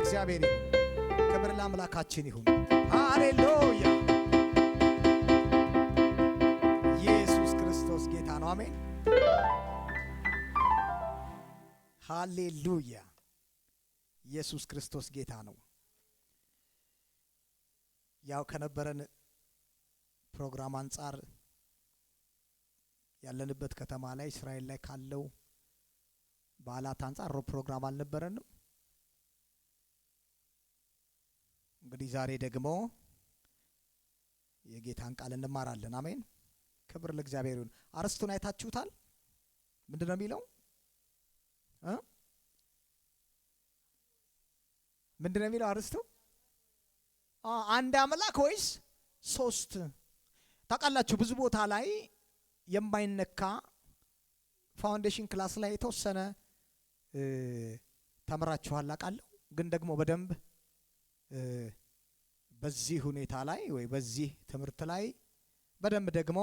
ለእግዚአብሔር ይሁን። ክብር ለአምላካችን ይሁን። ሃሌሉያ! ኢየሱስ ክርስቶስ ጌታ ነው። አሜን። ሃሌሉያ! ኢየሱስ ክርስቶስ ጌታ ነው። ያው ከነበረን ፕሮግራም አንጻር ያለንበት ከተማ ላይ እስራኤል ላይ ካለው በዓላት አንጻር ፕሮግራም አልነበረንም። እንግዲህ ዛሬ ደግሞ የጌታን ቃል እንማራለን። አሜን። ክብር ለእግዚአብሔር ይሁን። አርስቱን አይታችሁታል? ምንድነው የሚለው? ምንድነው የሚለው አርስቱ? አንድ አምላክ ወይስ ሶስት? ታውቃላችሁ ብዙ ቦታ ላይ የማይነካ ፋውንዴሽን ክላስ ላይ የተወሰነ ተምራችኋል አውቃለሁ። ግን ደግሞ በደንብ በዚህ ሁኔታ ላይ ወይ በዚህ ትምህርት ላይ በደንብ ደግሞ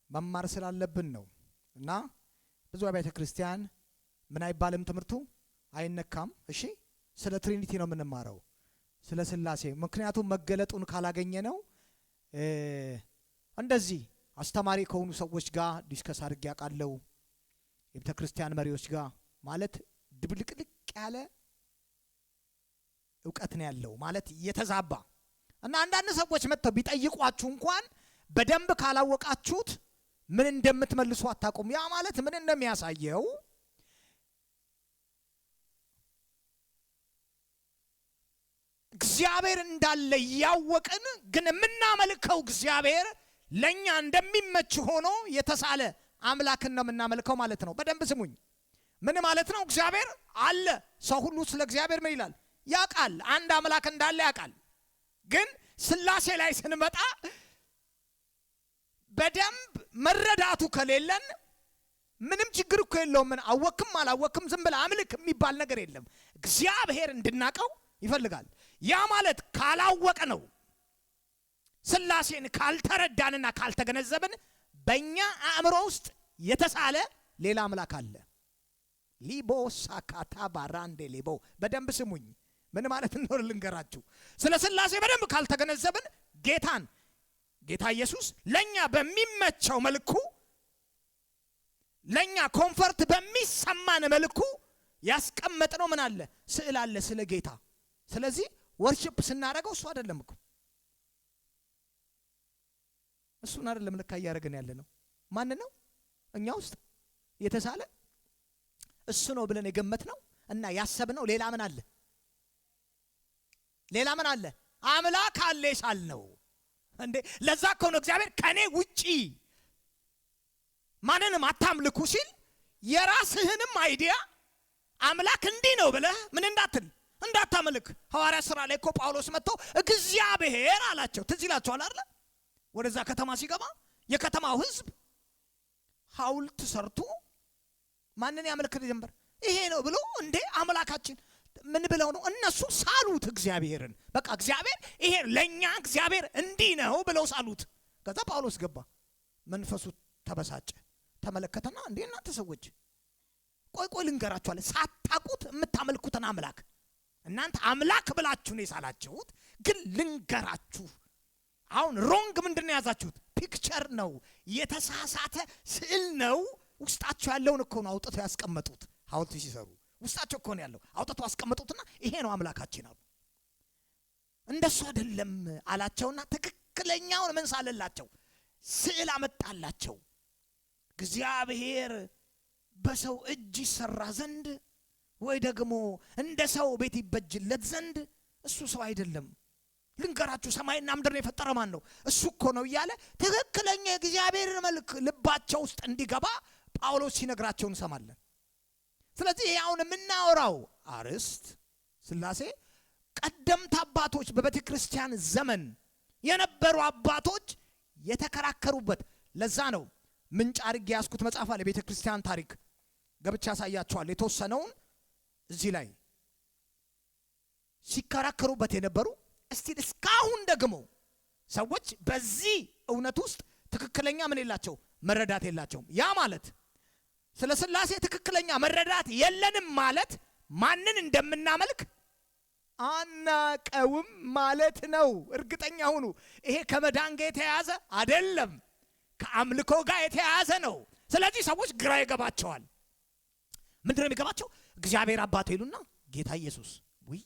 መማር ስላለብን ነው። እና ብዙ አብያተ ክርስቲያን ምን አይባልም ትምህርቱ አይነካም። እሺ፣ ስለ ትሪኒቲ ነው የምንማረው፣ ስለ ስላሴ። ምክንያቱም መገለጡን ካላገኘ ነው። እንደዚህ አስተማሪ ከሆኑ ሰዎች ጋር ዲስከስ አድርጌ አውቃለሁ፣ የቤተ ክርስቲያን መሪዎች ጋር። ማለት ድብልቅልቅ ያለ እውቀት ነው ያለው፣ ማለት የተዛባ እና አንዳንድ ሰዎች መጥተው ቢጠይቋችሁ እንኳን በደንብ ካላወቃችሁት ምን እንደምትመልሱ አታውቁም። ያ ማለት ምን እንደሚያሳየው እግዚአብሔር እንዳለ ያወቅን ግን የምናመልከው እግዚአብሔር ለኛ እንደሚመች ሆኖ የተሳለ አምላክን ነው የምናመልከው ማለት ነው። በደንብ ስሙኝ። ምን ማለት ነው? እግዚአብሔር አለ። ሰው ሁሉ ስለ እግዚአብሔር ምን ይላል? ያውቃል። አንድ አምላክ እንዳለ ያውቃል። ግን ስላሴ ላይ ስንመጣ በደንብ መረዳቱ ከሌለን ምንም ችግር እኮ የለውም። ምን አወቅም አላወቅም ዝም ብለህ አምልክ የሚባል ነገር የለም። እግዚአብሔር እንድናቀው ይፈልጋል። ያ ማለት ካላወቀ ነው። ስላሴን ካልተረዳንና ካልተገነዘብን በእኛ አእምሮ ውስጥ የተሳለ ሌላ አምላክ አለ። ሊቦ ሳካታ ባራንዴ ሊቦ። በደንብ ስሙኝ። ምን ማለት እንደሆነ ልንገራችሁ። ስለ ስላሴ በደንብ ካልተገነዘብን ጌታ ኢየሱስ ለኛ በሚመቸው መልኩ ለኛ ኮምፎርት በሚሰማን መልኩ ያስቀመጥነው ምን አለ? ስዕል አለ ስለ ጌታ። ስለዚህ ወርሺፕ ስናደርገው እሱ አይደለም እኮ እሱን አይደለም ልካ እያደረግን ያለ ነው። ማን ነው እኛ ውስጥ የተሳለ? እሱ ነው ብለን የገመትነው እና ያሰብነው ሌላ ምን አለ? ሌላ ምን አለ? አምላክ አለ የሳልነው እንዴ። ለዛ እኮ ነው እግዚአብሔር ከኔ ውጪ ማንንም አታምልኩ ሲል የራስህንም አይዲያ አምላክ እንዲህ ነው ብለህ ምን እንዳታመልክ። ሐዋርያ ሥራ ላይ እኮ ጳውሎስ መጥቶ እግዚአብሔር አላቸው። ትዝ ይላችኋል አይደል? ወደዛ ከተማ ሲገባ የከተማው ሕዝብ ሐውልት ሰርቶ ማንን ያመልክ ጀመር? ይሄ ነው ብሎ እንዴ አምላካችን ምን ብለው ነው እነሱ ሳሉት እግዚአብሔርን። በቃ እግዚአብሔር ይሄ ለኛ እግዚአብሔር እንዲህ ነው ብለው ሳሉት። ከዛ ጳውሎስ ገባ፣ መንፈሱ ተበሳጨ፣ ተመለከተና እንዴ እናንተ ሰዎች ቆይ ልንገራችኋለሁ፣ ሳታውቁት የምታመልኩትን አምላክ እናንተ አምላክ ብላችሁ ነው የሳላችሁት። ግን ልንገራችሁ አሁን ሮንግ ምንድነው ያዛችሁት? ፒክቸር ነው፣ የተሳሳተ ስዕል ነው። ውስጣቸው ያለውን እኮ ነው አውጥተው ያስቀመጡት። ሐውልት ሲሰሩ ውስጣቸው እኮ ነው ያለው አውጥተው ያስቀመጡትና ይሄ ነው አምላካችን አሉ። እንደሱ አይደለም አላቸውና ትክክለኛውን ምን ሳለላቸው? ስዕል አመጣላቸው። እግዚአብሔር በሰው እጅ ይሰራ ዘንድ ወይ ደግሞ እንደ ሰው ቤት ይበጅለት ዘንድ እሱ ሰው አይደለም። ልንገራችሁ ሰማይና ምድርን የፈጠረ ማን ነው? እሱ እኮ ነው እያለ ትክክለኛ የእግዚአብሔር መልክ ልባቸው ውስጥ እንዲገባ ጳውሎስ ሲነግራቸው እንሰማለን። ስለዚህ አሁን የምናወራው አርስት ስላሴ ቀደምት አባቶች በቤተ ክርስቲያን ዘመን የነበሩ አባቶች የተከራከሩበት። ለዛ ነው ምንጭ አድርጌ ያስኩት መጽሐፍ አለ ቤተ ክርስቲያን ታሪክ ገብቻ ያሳያቸዋል። የተወሰነውን እዚህ ላይ ሲከራከሩበት የነበሩ እስካሁን ደግሞ ሰዎች በዚህ እውነት ውስጥ ትክክለኛ ምን የላቸው መረዳት የላቸውም። ያ ማለት ስለ ስላሴ ትክክለኛ መረዳት የለንም ማለት ማንን እንደምናመልክ አናቀውም ማለት ነው። እርግጠኛ ሁኑ። ይሄ ከመዳን ጋር የተያያዘ አይደለም፣ ከአምልኮ ጋር የተያያዘ ነው። ስለዚህ ሰዎች ግራ ይገባቸዋል። ምንድነው የሚገባቸው? እግዚአብሔር አባቱ ይሉና ጌታ ኢየሱስ ወይ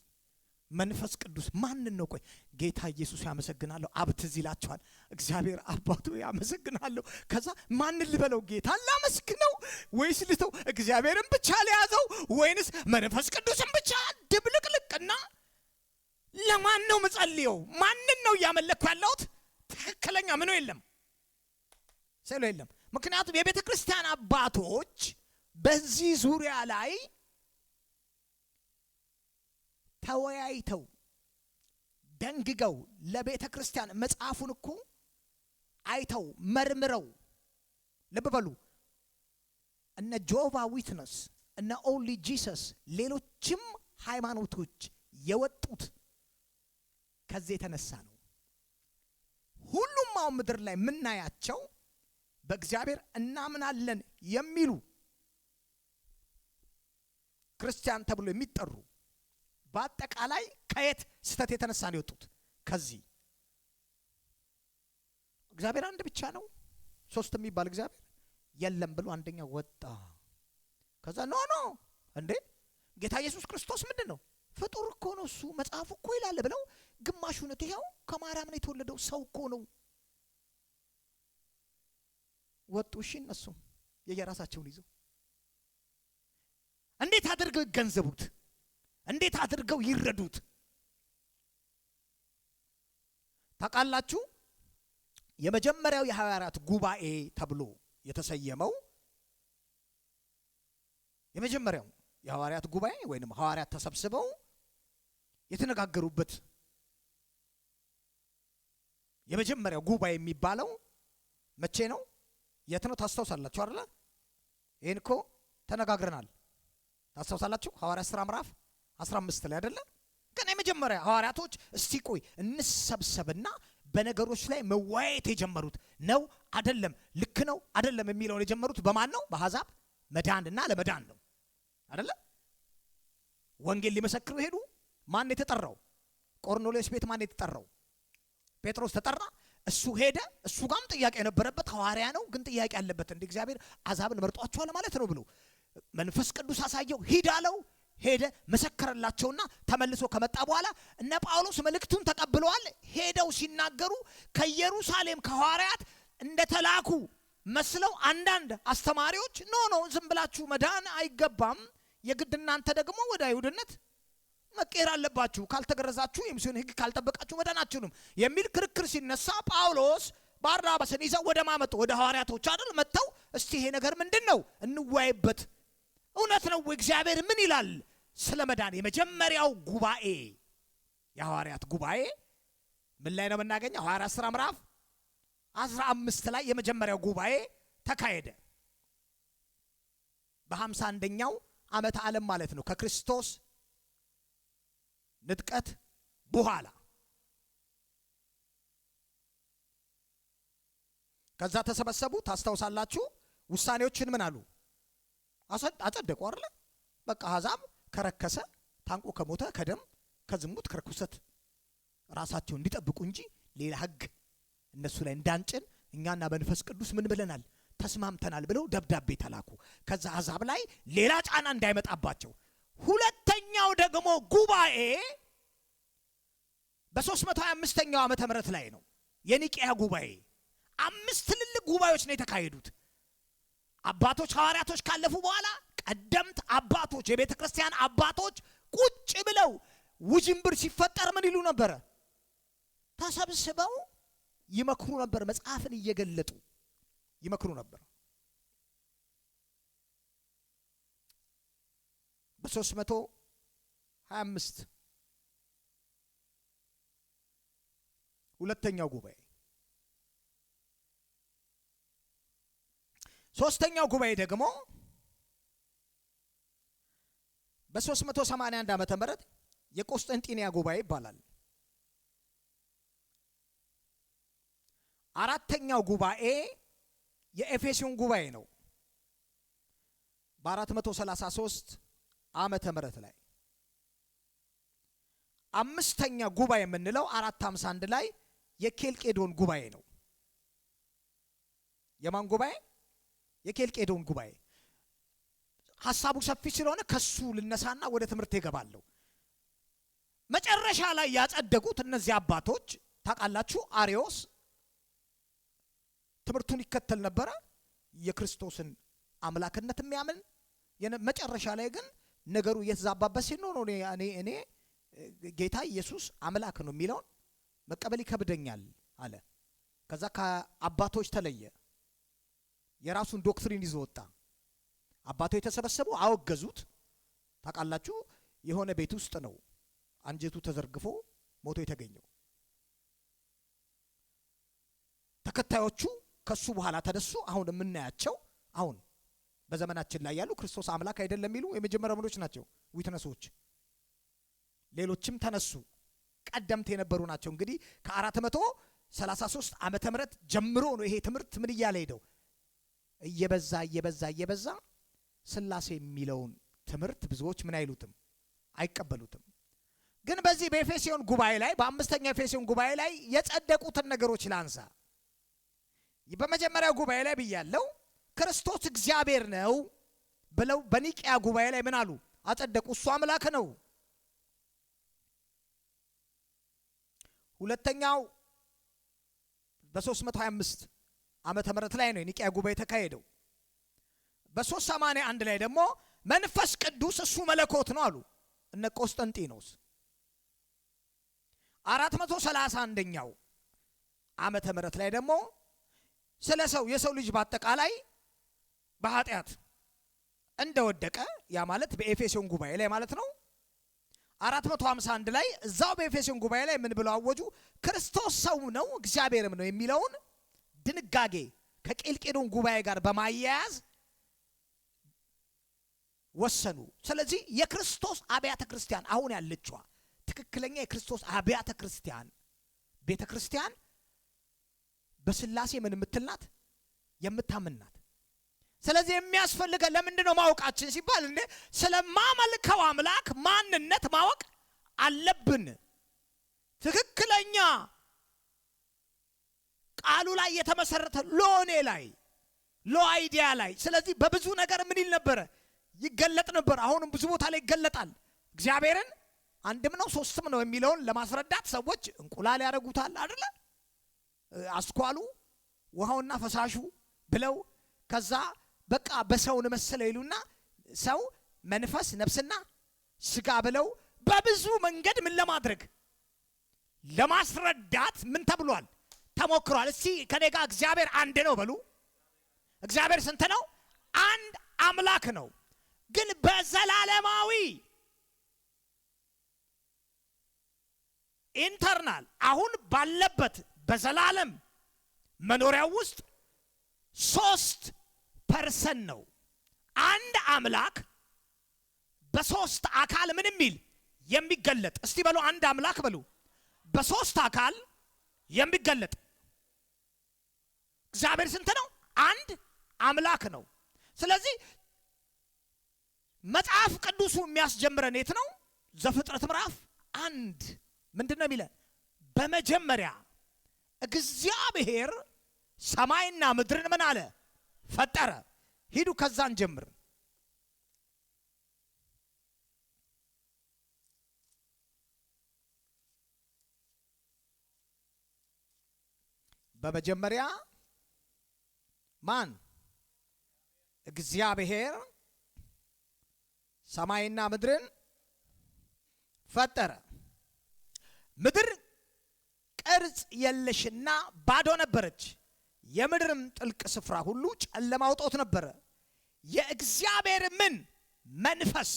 መንፈስ ቅዱስ ማንን ነው? ቆይ ጌታ ኢየሱስ ያመሰግናለሁ፣ አብ ትዝ ይላቸዋል። እግዚአብሔር አባቱ ያመሰግናለሁ። ከዛ ማንን ልበለው? ጌታን ላመስግነው ወይስ ልተው? እግዚአብሔርን ብቻ ሊያዘው ወይንስ መንፈስ ቅዱስን ብቻ? ድብልቅልቅና ለማን ነው መጸልየው? ማንን ነው እያመለኩ ያለሁት? ትክክለኛ ምኑ የለም ስለ የለም። ምክንያቱም የቤተ ክርስቲያን አባቶች በዚህ ዙሪያ ላይ ተወያይተው ደንግገው ለቤተ ክርስቲያን መጽሐፉን እኮ አይተው መርምረው፣ ልብ በሉ፣ እነ ጆቫ ዊትነስ እነ ኦንሊ ጂሰስ ሌሎችም ሃይማኖቶች የወጡት ከዚህ የተነሳ ነው። ሁሉም አሁን ምድር ላይ የምናያቸው በእግዚአብሔር እናምናለን የሚሉ ክርስቲያን ተብሎ የሚጠሩ በአጠቃላይ ከየት ስተት የተነሳ ነው የወጡት? ከዚህ እግዚአብሔር አንድ ብቻ ነው፣ ሶስት የሚባል እግዚአብሔር የለም ብሎ አንደኛው ወጣ። ከዛ ኖ እንዴ ጌታ ኢየሱስ ክርስቶስ ምንድን ነው? ፍጡር እኮ ነው እሱ፣ መጽሐፉ እኮ ይላል ብለው ግማሹን ይኸው ከማርያም ነው የተወለደው ሰው እኮ ነው ወጡ። እሺ እነሱም የየራሳቸውን ይዘው እንዴት አድርገው ይገንዘቡት? እንዴት አድርገው ይረዱት? ታውቃላችሁ? የመጀመሪያው የሐዋርያት ጉባኤ ተብሎ የተሰየመው የመጀመሪያው የሐዋርያት ጉባኤ ወይንም ሐዋርያት ተሰብስበው የተነጋገሩበት የመጀመሪያው ጉባኤ የሚባለው መቼ ነው? የት ነው? ታስታውሳላችሁ አይደል? ይሄን እኮ ተነጋግረናል። ታስታውሳላችሁ? ሐዋርያት ሥራ ምዕራፍ 15 ላይ አይደለ? ግን የመጀመሪያ ሐዋርያቶች እስቲ ቆይ እንሰብሰብና በነገሮች ላይ መወያየት የጀመሩት ነው አይደለም፣ ልክ ነው አይደለም የሚለውን የጀመሩት በማን ነው? በአሕዛብ መዳንና ለመዳን ነው አይደለ? ወንጌል ሊመሰክሩ ሄዱ። ማን የተጠራው? ቆርኔሌዎስ ቤት ማን የተጠራው? ጴጥሮስ ተጠራ። እሱ ሄደ። እሱ ጋም ጥያቄ የነበረበት ሐዋርያ ነው፣ ግን ጥያቄ ያለበት እንደ እግዚአብሔር አሕዛብን መርጧቸዋል ማለት ነው ብሎ መንፈስ ቅዱስ አሳየው። ሂድ አለው። ሄደ፣ መሰከረላቸውና ተመልሶ ከመጣ በኋላ እነ ጳውሎስ መልእክቱን ተቀብለዋል። ሄደው ሲናገሩ ከኢየሩሳሌም ከሐዋርያት እንደተላኩ መስለው አንዳንድ አስተማሪዎች ኖ ዝም ብላችሁ መዳን አይገባም፣ የግድ እናንተ ደግሞ ወደ አይሁድነት መቀየር አለባችሁ፣ ካልተገረዛችሁ የሙሴን ሕግ ካልጠበቃችሁ መዳን አትችሉም የሚል ክርክር ሲነሳ ጳውሎስ ባርናባስን ይዘው ወደ ማመጡ ወደ ሐዋርያቶች አይደል መጥተው እስቲ ይሄ ነገር ምንድነው እንወያይበት፣ እውነት ነው እግዚአብሔር ምን ይላል ስለ መዳን? የመጀመሪያው ጉባኤ የሐዋርያት ጉባኤ ምን ላይ ነው የምናገኘው? ሐዋርያት ሥራ ምዕራፍ 15 ላይ የመጀመሪያው ጉባኤ ተካሄደ። በ51ኛው ዓመተ ዓለም ማለት ነው ከክርስቶስ ንጥቀት በኋላ። ከዛ ተሰበሰቡ። ታስታውሳላችሁ? ውሳኔዎችን ምን አሉ? አጸደቁ አይደል? በቃ አሕዛብ ከረከሰ ታንቆ ከሞተ ከደም ከዝሙት ከርኩሰት ራሳቸው እንዲጠብቁ እንጂ ሌላ ሕግ እነሱ ላይ እንዳንጭን እኛና መንፈስ ቅዱስ ምን ብለናል? ተስማምተናል ብለው ደብዳቤ ተላኩ። ከዛ አሕዛብ ላይ ሌላ ጫና እንዳይመጣባቸው። ሁለተኛው ደግሞ ጉባኤ በ325ኛው ዓመተ ምህረት ላይ ነው የኒቂያ ጉባኤ። 5 ትልልቅ ጉባኤዎች ነው የተካሄዱት። አባቶች ሐዋርያቶች ካለፉ በኋላ ቀደምት አባቶች የቤተ ክርስቲያን አባቶች ቁጭ ብለው ውጅንብር ሲፈጠር ምን ይሉ ነበረ? ተሰብስበው ይመክሩ ነበር። መጽሐፍን እየገለጡ ይመክሩ ነበር። በ325 ሁለተኛው ጉባኤ። ሶስተኛው ጉባኤ ደግሞ በ381 ዓመተ ምህረት የቆስጠንጢንያ ጉባኤ ይባላል። አራተኛው ጉባኤ የኤፌሶን ጉባኤ ነው በ433 ዓመተ ምህረት ላይ። አምስተኛ ጉባኤ የምንለው 451 ላይ የኬልቄዶን ጉባኤ ነው። የማን ጉባኤ? የኬልቄዶን ጉባኤ። ሐሳቡ ሰፊ ስለሆነ ከሱ ልነሳና ወደ ትምህርት ይገባለሁ። መጨረሻ ላይ ያጸደቁት እነዚህ አባቶች ታውቃላችሁ፣ አሪዮስ ትምህርቱን ይከተል ነበረ፣ የክርስቶስን አምላክነት የሚያምን መጨረሻ ላይ ግን ነገሩ እየተዛባበት ሲል ነው እኔ ጌታ ኢየሱስ አምላክ ነው የሚለውን መቀበል ይከብደኛል አለ። ከዛ ከአባቶች ተለየ፣ የራሱን ዶክትሪን ይዞ ወጣ። አባቶች የተሰበሰቡ አወገዙት። ታውቃላችሁ፣ የሆነ ቤት ውስጥ ነው አንጀቱ ተዘርግፎ ሞቶ የተገኘው። ተከታዮቹ ከሱ በኋላ ተነሱ። አሁን የምናያቸው አሁን በዘመናችን ላይ ያሉ ክርስቶስ አምላክ አይደለም የሚሉ የመጀመሪያ ምኖች ናቸው፣ ዊትነሶች። ሌሎችም ተነሱ፣ ቀደምት የነበሩ ናቸው። እንግዲህ ከ433 ዓመተ ምህረት ጀምሮ ነው ይሄ ትምህርት ምን እያለ ሄደው እየበዛ ስላሴ የሚለውን ትምህርት ብዙዎች ምን አይሉትም፣ አይቀበሉትም። ግን በዚህ በኤፌሶን ጉባኤ ላይ በአምስተኛው ኤፌሶን ጉባኤ ላይ የጸደቁትን ነገሮች ላንሳ። በመጀመሪያው ጉባኤ ላይ ብያለው ክርስቶስ እግዚአብሔር ነው ብለው በኒቂያ ጉባኤ ላይ ምን አሉ? አጸደቁ። እሱ አምላክ ነው። ሁለተኛው በ325 ዓመተ ምህረት ላይ ነው የኒቂያ ጉባኤ ተካሄደው። በ381 ላይ ደግሞ መንፈስ ቅዱስ እሱ መለኮት ነው አሉ እነ ቆስጠንጢኖስ። 431ኛው ዓመተ ምህረት ላይ ደግሞ ስለ የሰው ልጅ በአጠቃላይ በኃጢአት እንደወደቀ፣ ያ ማለት በኤፌሶን ጉባኤ ላይ ማለት ነው። 451 ላይ እዛው በኤፌሶን ጉባኤ ላይ ምን ብለው አወጁ? ክርስቶስ ሰው ነው እግዚአብሔርም ነው የሚለውን ድንጋጌ ከቄልቄዶን ጉባኤ ጋር በማያያዝ ወሰኑ። ስለዚህ የክርስቶስ አብያተ ክርስቲያን አሁን ያለችዋ ትክክለኛ የክርስቶስ አብያተ ክርስቲያን ቤተ ክርስቲያን በስላሴ ምን የምትልናት? የምታምናት። ስለዚህ የሚያስፈልገን ለምንድን ነው ማወቃችን ሲባል እንዴ ስለማመልከው አምላክ ማንነት ማወቅ አለብን። ትክክለኛ ቃሉ ላይ የተመሰረተ ሎኔ ላይ ሎ አይዲያ ላይ። ስለዚህ በብዙ ነገር ምን ይል ነበረ? ይገለጥ ነበር። አሁንም ብዙ ቦታ ላይ ይገለጣል። እግዚአብሔርን አንድም ነው ሶስትም ነው የሚለውን ለማስረዳት ሰዎች እንቁላል ያደርጉታል አይደለ? አስኳሉ ውሃውና ፈሳሹ ብለው ከዛ በቃ በሰውን መሰለ ይሉና ሰው መንፈስ ነፍስና ስጋ ብለው በብዙ መንገድ ምን ለማድረግ ለማስረዳት ምን ተብሏል? ተሞክሯል። እስቲ ከኔ ጋር እግዚአብሔር አንድ ነው በሉ። እግዚአብሔር ስንት ነው? አንድ አምላክ ነው። ግን በዘላለማዊ ኢንተርናል አሁን ባለበት በዘላለም መኖሪያው ውስጥ 3% ነው። አንድ አምላክ በሶስት አካል ምን የሚል የሚገለጥ። እስቲ በሉ አንድ አምላክ በሉ። በሶስት አካል የሚገለጥ እግዚአብሔር ስንት ነው? አንድ አምላክ ነው። ስለዚህ መጽሐፍ ቅዱሱ የሚያስጀምረን የት ነው? ዘፍጥረት ምዕራፍ 1 ምንድነው የሚለን? በመጀመሪያ እግዚአብሔር ሰማይና ምድርን ምን አለ? ፈጠረ። ሂዱ ከዛን ጀምር። በመጀመሪያ ማን? እግዚአብሔር ሰማይና ምድርን ፈጠረ። ምድር ቅርጽ የለሽና ባዶ ነበረች። የምድርም ጥልቅ ስፍራ ሁሉ ጨለማ ውጦት ነበረ። የእግዚአብሔር ምን መንፈስ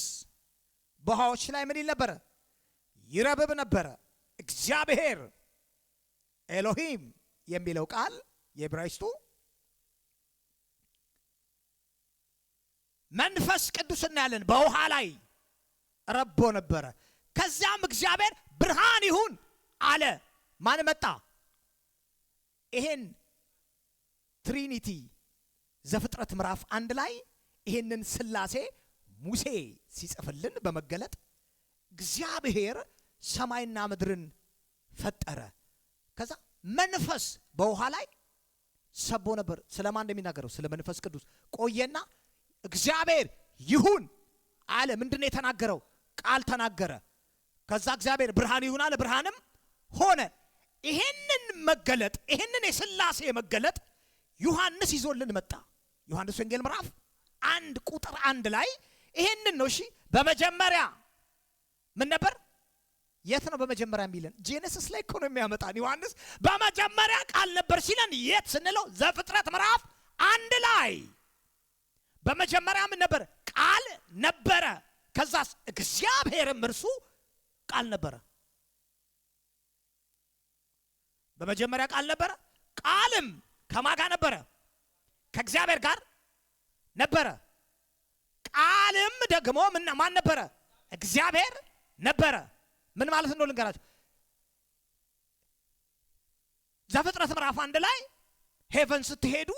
በውሃዎች ላይ ምን ይል ነበረ? ይረብብ ነበረ። እግዚአብሔር ኤሎሂም የሚለው ቃል የዕብራይስጡ መንፈስ ቅዱስ እናያለን በውሃ ላይ ረቦ ነበረ። ከዚያም እግዚአብሔር ብርሃን ይሁን አለ። ማን መጣ? ይሄን ትሪኒቲ ዘፍጥረት ምዕራፍ 1 ላይ ይሄንን ስላሴ ሙሴ ሲጽፍልን በመገለጥ እግዚአብሔር ሰማይና ምድርን ፈጠረ። ከዛ መንፈስ በውሃ ላይ ሰቦ ነበር። ስለማን እንደሚናገረው? ስለ መንፈስ ቅዱስ። ቆየና እግዚአብሔር ይሁን አለ። ምንድነው የተናገረው? ቃል ተናገረ። ከዛ እግዚአብሔር ብርሃን ይሁን አለ፣ ብርሃንም ሆነ። ይሄንን መገለጥ፣ ይሄንን የሥላሴ መገለጥ ዮሐንስ ይዞልን መጣ። ዮሐንስ ወንጌል ምዕራፍ 1 ቁጥር 1 ላይ ይሄንን ነው። እሺ በመጀመሪያ ምን ነበር? የት ነው በመጀመሪያ የሚለን? ጄኔሲስ ላይ እኮ ነው የሚያመጣን ዮሐንስ። በመጀመሪያ ቃል ነበር ሲለን የት ስንለው ዘፍጥረት ምዕራፍ 1 ላይ በመጀመሪያ ምን ነበር? ቃል ነበረ። ከዛስ እግዚአብሔርም እርሱ ቃል ነበረ። በመጀመሪያ ቃል ነበረ። ቃልም ከማን ጋር ነበረ? ከእግዚአብሔር ጋር ነበረ። ቃልም ደግሞ ማን ነበረ? እግዚአብሔር ነበረ። ምን ማለት ነው ልንገራችሁ። ዘፍጥረት ምዕራፍ 1 ላይ ሄቨን ስትሄዱ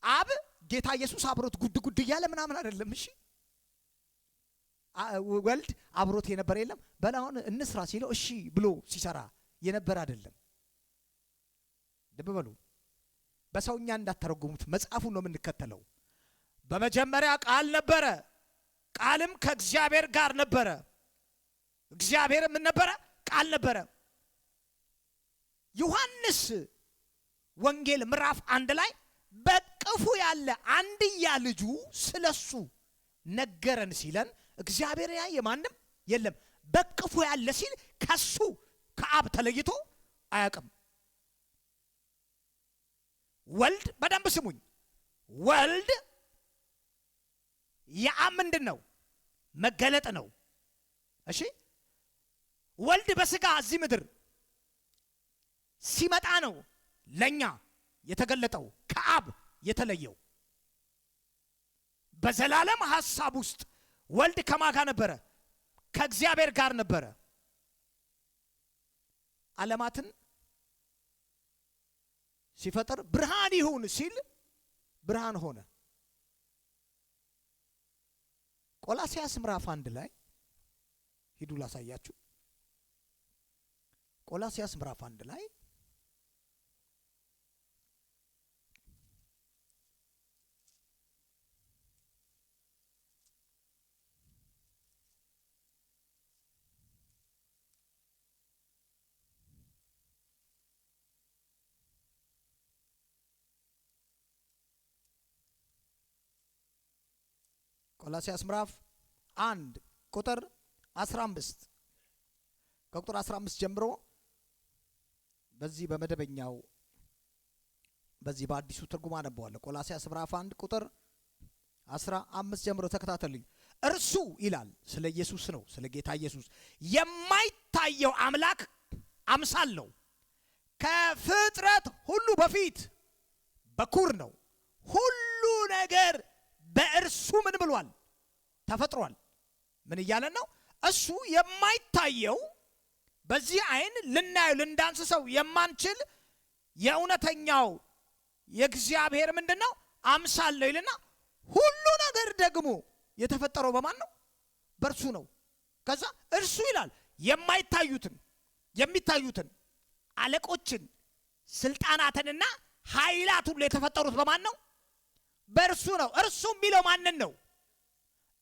አብ ጌታ ኢየሱስ አብሮት ጉድ እያለ ምናምን አይደለም። እሺ ወልድ አብሮት የነበረ የለም። በላውን እንስራ ሲለው እሺ ብሎ ሲሰራ የነበረ አይደለም። ልብ በሉ። በሰውኛ እንዳተረጉሙት መጽሐፉን ነው የምንከተለው። በመጀመሪያ ቃል ነበረ፣ ቃልም ከእግዚአብሔር ጋር ነበረ፣ እግዚአብሔር ምን ነበረ? ቃል ነበረ። ዮሐንስ ወንጌል ምዕራፍ 1 ላይ በቅፉ ያለ አንድያ ልጁ ስለሱ ነገረን ሲለን እግዚአብሔር ያየ ማንም የለም። በቅፉ ያለ ሲል ከሱ ከአብ ተለይቶ አያውቅም። ወልድ በደንብ ስሙኝ። ወልድ የአብ ምንድን ነው? መገለጥ ነው። እሺ ወልድ በስጋ እዚህ ምድር ሲመጣ ነው ለኛ የተገለጠው፣ ከአብ የተለየው። በዘላለም ሐሳብ ውስጥ ወልድ ከማን ጋር ነበረ? ከእግዚአብሔር ጋር ነበረ። ዓለማትን ሲፈጥር ብርሃን ይሁን ሲል ብርሃን ሆነ። ቆላስይስ ምዕራፍ 1 ላይ ሂዱ ላሳያችሁ። ቆላስይስ ምዕራፍ 1 ላይ ቆላስይስ ምዕራፍ 1 ቁጥር 15 ከቁጥር 15 ጀምሮ በዚህ በመደበኛው በዚህ በአዲሱ ትርጉም አነበዋለሁ። ቆላስይስ ምዕራፍ 1 ቁጥር 15 ጀምሮ ተከታተሉኝ። እርሱ ይላል ስለ ኢየሱስ ነው፣ ስለ ጌታ ኢየሱስ የማይታየው አምላክ አምሳል ነው። ከፍጥረት ሁሉ በፊት በኩር ነው። ሁሉ ነገር በእርሱ ምን ብሏል? ተፈጥሯል። ምን እያለን ነው? እሱ የማይታየው በዚህ አይን ልናየው ልንዳንስሰው የማንችል የእውነተኛው የእግዚአብሔር ምንድነው? አምሳል ነው ይልና ሁሉ ነገር ደግሞ የተፈጠረው በማን ነው? በእርሱ ነው። ከዛ እርሱ ይላል የማይታዩትን የሚታዩትን አለቆችን ስልጣናትንና ኃይላት ሁሉ የተፈጠሩት በማን ነው? በእርሱ ነው። እርሱ የሚለው ማንን ነው?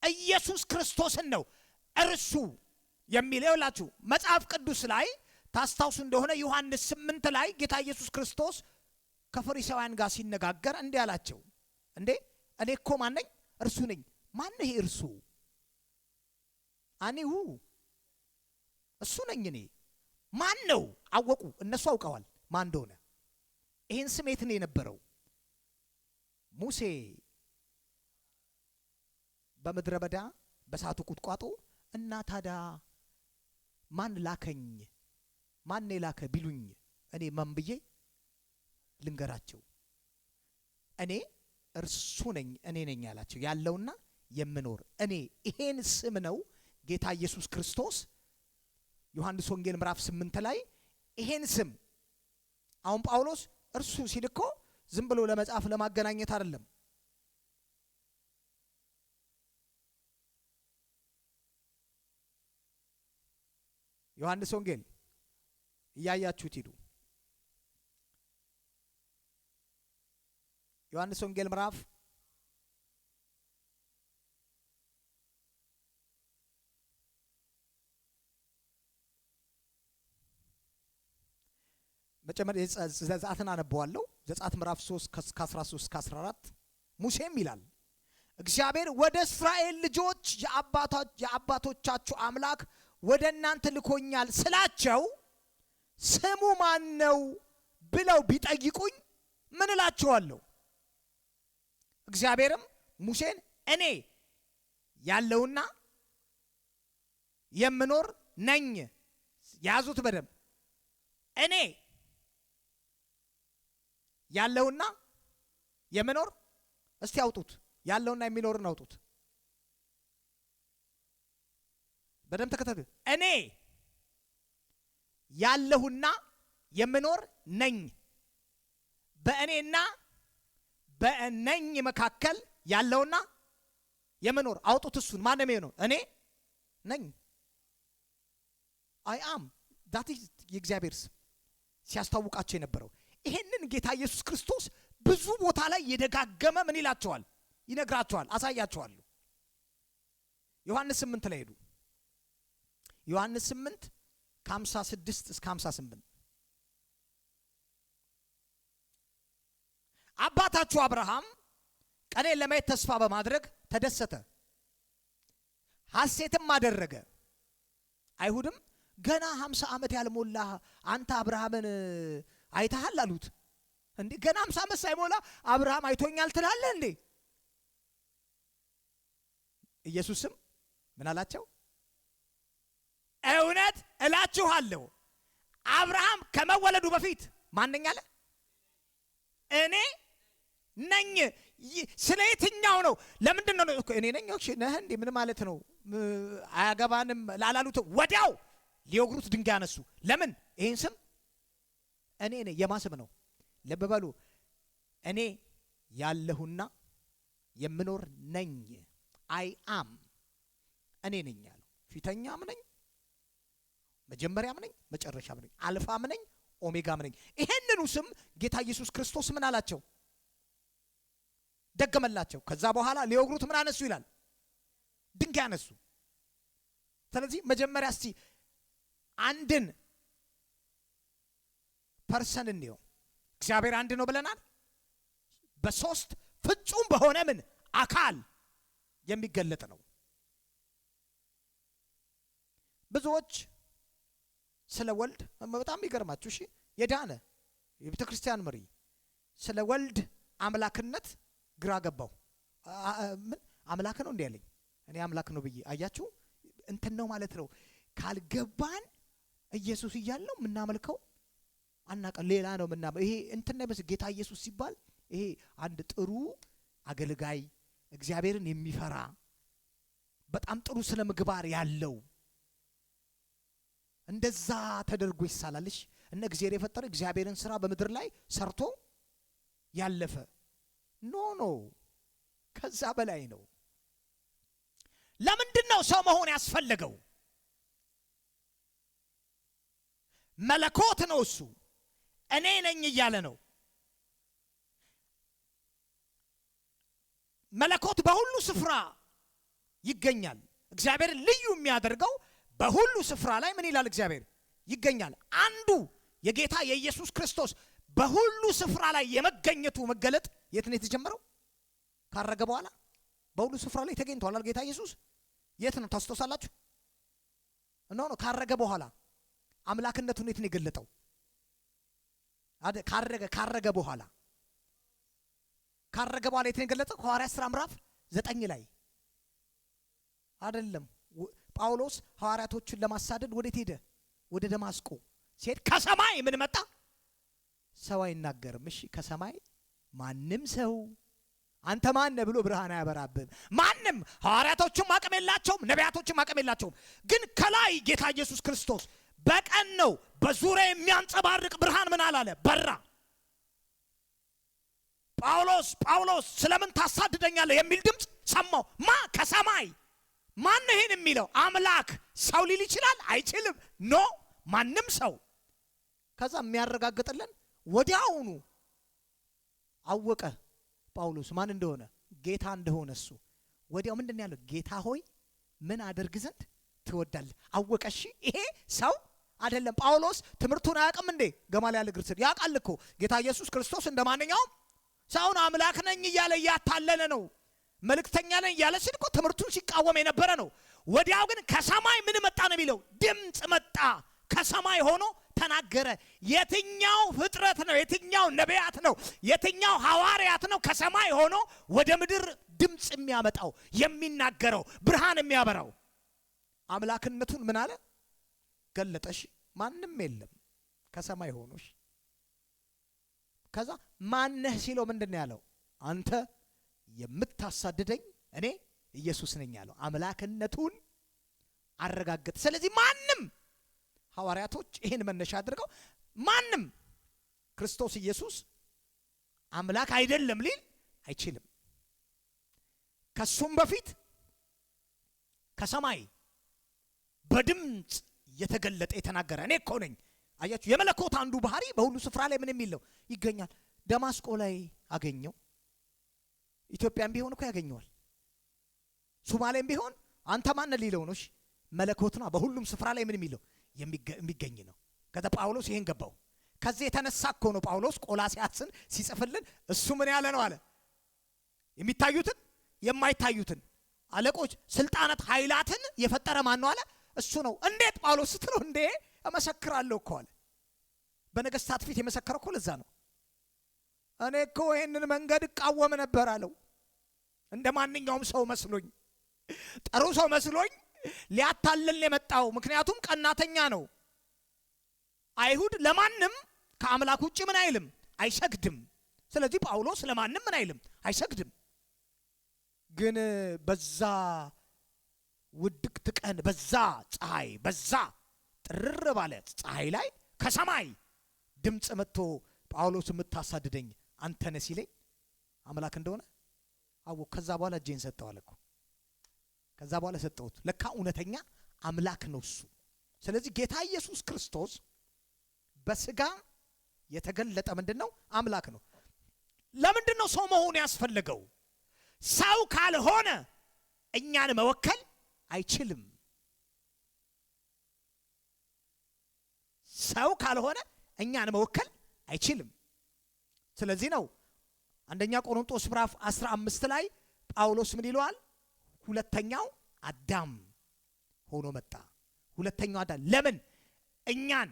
ኢየሱስ ክርስቶስን ነው። እርሱ የሚለው ላችሁ መጽሐፍ ቅዱስ ላይ ታስታውሱ እንደሆነ ዮሐንስ 8 ላይ ጌታ ኢየሱስ ክርስቶስ ከፈሪሳውያን ጋር ሲነጋገር እንዲህ አላቸው። እንዴ እኔ እኮ ማን ነኝ? እርሱ ነኝ። ማን ነው ይሄ እርሱ? አኔው እሱ ነኝ እኔ። ማን ነው? አወቁ። እነሱ አውቀዋል ማን እንደሆነ። ይሄን ስሜት ነው የነበረው ሙሴ በምድረ በዳ በሳቱ ቁጥቋጦ እና ታዲያ ማን ላከኝ? ማን ላከ ቢሉኝ እኔ ማን ብዬ ልንገራቸው? እኔ እርሱ ነኝ፣ እኔ ነኝ ያላቸው ያለውና የምኖር እኔ። ይሄን ስም ነው ጌታ ኢየሱስ ክርስቶስ ዮሐንስ ወንጌል ምዕራፍ 8 ላይ ይሄን ስም አሁን ጳውሎስ እርሱ ሲል እኮ ዝም ብሎ ለመጻፍ ለማገናኘት አይደለም። ዮሐንስ ወንጌል እያያችሁት ሂዱ። ዮሐንስ ወንጌል ምዕራፍ መጨመር ዘጸአትን አነበዋለሁ። ዘጸአት ምዕራፍ 3 ከ13 እስከ 14 ሙሴም ይላል እግዚአብሔር ወደ እስራኤል ልጆች የአባቶቻችሁ አምላክ ወደ እናንተ ልኮኛል ስላቸው ስሙ ማን ነው ብለው ቢጠይቁኝ ምን እላቸዋለሁ? እግዚአብሔርም ሙሴን እኔ ያለውና የምኖር ነኝ። ያዙት በደም እኔ ያለውና የምኖር እስቲ አውጡት። ያለውና የሚኖርን አውጡት። በደም ተከታተሉ። እኔ ያለሁና የምኖር ነኝ። በእኔና በእነኝ መካከል ያለውና የምኖር አውጡት። እሱን ማን ነው ነው? እኔ ነኝ። አይ አም ዳት ኢዝ የእግዚአብሔር ስም ሲያስታውቃቸው የነበረው። ይሄንን ጌታ ኢየሱስ ክርስቶስ ብዙ ቦታ ላይ የደጋገመ ምን ይላቸዋል? ይነግራቸዋል። አሳያቸዋለሁ። ዮሐንስ 8 ላይ ሄዱ። ዮሐንስ 8 ከ56 እስከ 58 አባታችሁ አብርሃም ቀኔን ለማየት ተስፋ በማድረግ ተደሰተ፣ ሐሴትም አደረገ። አይሁድም ገና 50 ዓመት ያልሞላ አንተ አብርሃምን አይተሃል አሉት። እንዴ ገና 50 ዓመት ሳይሞላ አብርሃም አይቶኛል ትላለህ እንዴ? ኢየሱስም ምን አላቸው? እውነት እላችኋለሁ አብርሃም ከመወለዱ በፊት ማንኛ አለ? እኔ ነኝ። ስለ የትኛው ነው? ለምንድን ነው እኔ ነኝ ነህ እንዴ? ምን ማለት ነው? አያገባንም ላላሉት ወዲያው ሊወግሩት ድንጋይ አነሱ። ለምን? ይህን ስም እኔ ነኝ የማስም ነው። ልብ በሉ። እኔ ያለሁና የምኖር ነኝ። አይ አም እኔ ነኝ ያለው። ፊተኛም ነኝ፣ መጀመሪያም ነኝ፣ መጨረሻም ነኝ፣ አልፋም ነኝ፣ ኦሜጋም ነኝ። ይሄንኑ ስም ጌታ ኢየሱስ ክርስቶስ ምን አላቸው? ደገመላቸው። ከዛ በኋላ ሊወግሩት ምን አነሱ ይላል? ድንጋይ አነሱ። ስለዚህ መጀመሪያ እስቲ አንድን ፐርሰን እንየው። እግዚአብሔር አንድ ነው ብለናል። በሶስት ፍጹም በሆነ ምን አካል የሚገለጥ ነው። ብዙዎች ስለ ወልድ በጣም ይገርማችሁ። እሺ የዳነ የቤተ ክርስቲያን መሪ ስለ ወልድ አምላክነት ግራ ገባው። ምን አምላክ ነው እንዴ ያለኝ? እኔ አምላክ ነው ብዬ አያችሁ እንትን ነው ማለት ነው። ካልገባን ኢየሱስ እያለው ምናመልከው አናቀ ሌላ ነው ምናመልከው። ይሄ እንትን ነው ጌታ ኢየሱስ ሲባል ይሄ አንድ ጥሩ አገልጋይ እግዚአብሔርን የሚፈራ በጣም ጥሩ ስነ ምግባር ያለው እንደዛ ተደርጎ ይሳላልሽ። እነ እግዚአብሔር የፈጠረ እግዚአብሔርን ስራ በምድር ላይ ሰርቶ ያለፈ ኖ ከዛ በላይ ነው። ለምንድን ነው ሰው መሆን ያስፈለገው? መለኮት ነው እሱ። እኔ ነኝ እያለ ነው። መለኮት በሁሉ ስፍራ ይገኛል። እግዚአብሔር ልዩ የሚያደርገው በሁሉ ስፍራ ላይ ምን ይላል? እግዚአብሔር ይገኛል። አንዱ የጌታ የኢየሱስ ክርስቶስ በሁሉ ስፍራ ላይ የመገኘቱ መገለጥ የት ነው የተጀመረው? ካረገ በኋላ በሁሉ ስፍራ ላይ ተገኝቷል ጌታ ኢየሱስ። የት ነው ታስታውሳላችሁ? ኖ ካረገ በኋላ አምላክነቱን የት ነው የገለጠው? ካረገ በኋላ የት ነው የገለጠው? ሐዋርያት ሥራ ምዕራፍ 9 ላይ አይደለም? ጳውሎስ ሐዋርያቶችን ለማሳደድ ወዴት ሄደ? ወደ ደማስቆ ሲሄድ ከሰማይ ምን መጣ? ሰው አይናገርም። እሺ ከሰማይ ማንም ሰው አንተ ማን ነህ ብሎ ብርሃን አያበራብም። ማንም ሐዋርያቶችም አቅም የላቸውም፣ ነቢያቶችም አቅም የላቸውም። ግን ከላይ ጌታ ኢየሱስ ክርስቶስ በቀን ነው በዙሪያ የሚያንጸባርቅ ብርሃን ምን አላለ? በራ። ጳውሎስ ስለምን ታሳድደኛለህ የሚል ድምፅ ሰማው። ከሰማይ ማን ነው ይሄን የሚለው? አምላክ ሰው ሊል ይችላል? አይችልም። ኖ ማንም ሰው። ከዛ የሚያረጋግጥልን ወዲያውኑ አወቀ ጳውሎስ ማን እንደሆነ፣ ጌታ እንደሆነ። እሱ ወዲያው ምንድነው ያለው? ጌታ ሆይ ምን አደርግ ዘንድ ትወዳለህ? አወቀ። እሺ ይሄ ሰው አይደለም። ጳውሎስ ትምህርቱን አያውቅም እንዴ? ገማልያል እግር ስር ያውቃል እኮ ጌታ ኢየሱስ ክርስቶስ እንደማንኛውም ሰውን አምላክ ነኝ እያለ እያታለለ ነው። መልእክተኛ ነኝ እያለ ሲል እኮ ትምህርቱን ሲቃወም የነበረ ነው። ወዲያው ግን ከሰማይ ምን መጣ ነው የሚለው? ድምፅ መጣ። ከሰማይ ሆኖ ተናገረ። የትኛው ፍጥረት ነው? የትኛው ነቢያት ነው? የትኛው ሐዋርያት ነው ከሰማይ ሆኖ ወደ ምድር ድምፅ የሚያመጣው የሚናገረው ብርሃን የሚያበራው? አምላክነቱን ምን አለ? ገለጠሽ። ማንም የለም ከሰማይ ሆኖሽ። ከዛ ማነህ ሲለው ምንድን ነው ያለው? አንተ የምታሳድደኝ እኔ ኢየሱስ ነኝ ያለው። አምላክነቱን አረጋገጠ። ስለዚህ ማንም ሐዋርያቶች ይሄን መነሻ አድርገው ማንም ክርስቶስ ኢየሱስ አምላክ አይደለም ሊል አይችልም። ከሱም በፊት ከሰማይ በድምፅ የተገለጠ የተናገረ እኔ እኮ ነኝ። አያችሁ፣ የመለኮት አንዱ ባህሪ በሁሉ ስፍራ ላይ ምን የሚለው ይገኛል። ደማስቆ ላይ አገኘው። ኢትዮጵያም ቢሆን እኮ ያገኘዋል። ሶማሌም ቢሆን አንተ ማን ሊለው ነው? መለኮት ነው። በሁሉም ስፍራ ላይ ምን የሚለው የሚገኝ ነው። ከዛ ጳውሎስ ይሄን ገባው። ከዚህ የተነሳ እኮ ነው ጳውሎስ ቆላስያስን ሲጽፍልን እሱ ምን ያለ ነው አለ? የሚታዩትን የማይታዩትን አለቆች፣ ስልጣናት፣ ኃይላትን የፈጠረ ማን ነው አለ? እሱ ነው። እንዴት ጳውሎስ ስትለው እንዴ እመሰክራለሁ እኮ አለ። በነገስታት ፊት የመሰከረው እኮ ለዛ ነው። እኔ እኮ ይሄንን መንገድ እቃወም ነበር አለው። እንደ ማንኛውም ሰው መስሎኝ፣ ጥሩ ሰው መስሎኝ ሊያታልል የመጣው ምክንያቱም ቀናተኛ ነው። አይሁድ ለማንም ከአምላክ ውጭ ምን አይልም? አይሰግድም። ስለዚህ ጳውሎስ ለማንም ምን አይልም? አይሰግድም። ግን በዛ ውድቅት ቀን፣ በዛ ፀሐይ፣ በዛ ጥርር ባለ ፀሐይ ላይ ከሰማይ ድምፅ መጥቶ ጳውሎስ የምታሳድደኝ አንተ ነህ ሲለኝ አምላክ እንደሆነ አወኩ። ከዛ በኋላ እጄን ሰጠዋል እኮ። ከዛ በኋላ ሰጠሁት። ለካ እውነተኛ አምላክ ነው እሱ። ስለዚህ ጌታ ኢየሱስ ክርስቶስ በስጋ የተገለጠ ምንድነው? አምላክ ነው። ለምንድነው ሰው መሆኑ ያስፈልገው? ሰው ካልሆነ እኛን መወከል አይችልም። ሰው ካልሆነ እኛን መወከል አይችልም። ስለዚህ ነው አንደኛ ቆሮንቶስ ምዕራፍ 15 ላይ ጳውሎስ ምን ይለዋል? ሁለተኛው አዳም ሆኖ መጣ። ሁለተኛው አዳም ለምን? እኛን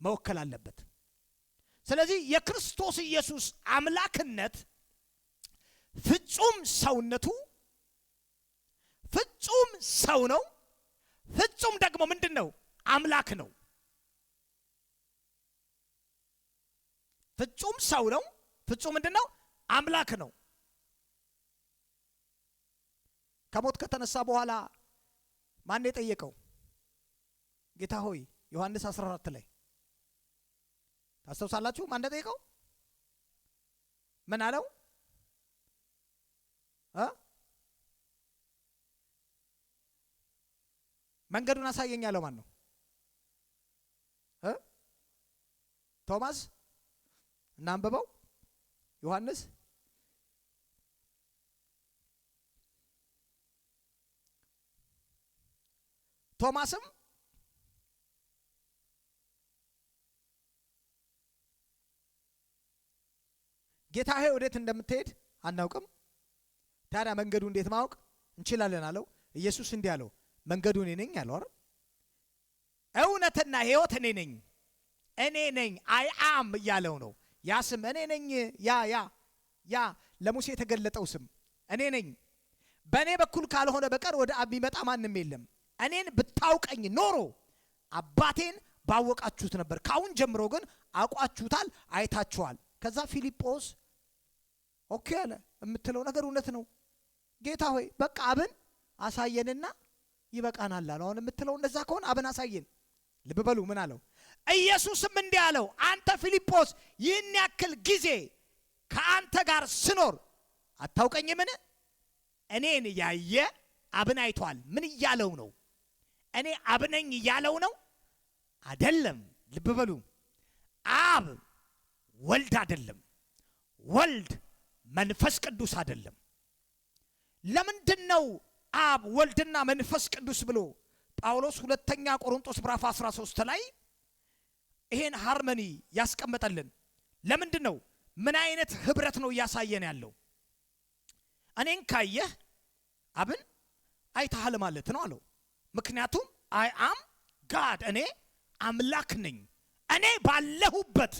መወከል አለበት። ስለዚህ የክርስቶስ ኢየሱስ አምላክነት ፍጹም ሰውነቱ ፍጹም ሰው ነው። ፍጹም ደግሞ ምንድነው? አምላክ ነው። ፍጹም ሰው ነው። ፍጹም ምንድነው? አምላክ ነው። ከሞት ከተነሳ በኋላ ማን የጠየቀው? ጌታ ሆይ ዮሐንስ 14 ላይ ታስተውሳላችሁ? ማን እንደጠየቀው? ምን አለው? መንገዱን አሳየኝ ያለው ማን ነው? ቶማስ እና አንብበው ዮሐንስ ቶማስም ጌታ ሆይ ወዴት እንደምትሄድ አናውቅም፣ ታዲያ መንገዱ እንዴት ማወቅ እንችላለን አለው። ኢየሱስ እንዲህ አለው፣ መንገዱ እኔ ነኝ አለው አይደል? እውነትና ሕይወት እኔ ነኝ። እኔ ነኝ አይ አም እያለው ነው። ያ ስም እኔ ነኝ፣ ያ ለሙሴ የተገለጠው ስም እኔ ነኝ። በእኔ በኩል ካልሆነ በቀር ወደ አብ የሚመጣ ማንም የለም። እኔን ብታውቀኝ ኖሮ አባቴን ባወቃችሁት ነበር። ካሁን ጀምሮ ግን አውቃችሁታል፣ አይታችኋል። ከዛ ፊልጶስ ኦኬ አለ፣ የምትለው ነገር እውነት ነው ጌታ ሆይ፣ በቃ አብን አሳየንና ይበቃናል አለው። አሁን የምትለው እንደዛ ከሆነ አብን አሳየን። ልብ በሉ ምን አለው? ኢየሱስም እንዲህ አለው፣ አንተ ፊልጶስ ይህን ያክል ጊዜ ከአንተ ጋር ስኖር አታውቀኝምን? እኔን ያየ አብን አይቷል። ምን እያለው ነው? እኔ አብ ነኝ እያለው ነው አይደለም። ልብ በሉ። አብ ወልድ አይደለም፣ ወልድ መንፈስ ቅዱስ አይደለም። ለምንድነው አብ ወልድና መንፈስ ቅዱስ ብሎ ጳውሎስ ሁለተኛ ቆሮንቶስ ምዕራፍ 13 ላይ ይሄን ሃርመኒ ያስቀመጠልን? ለምንድነው? ምን አይነት ህብረት ነው እያሳየን ያለው? እኔን ካየህ አብን አይተሃል ማለት ነው አለው። ምክንያቱም አይ አም ጋድ፣ እኔ አምላክ ነኝ። እኔ ባለሁበት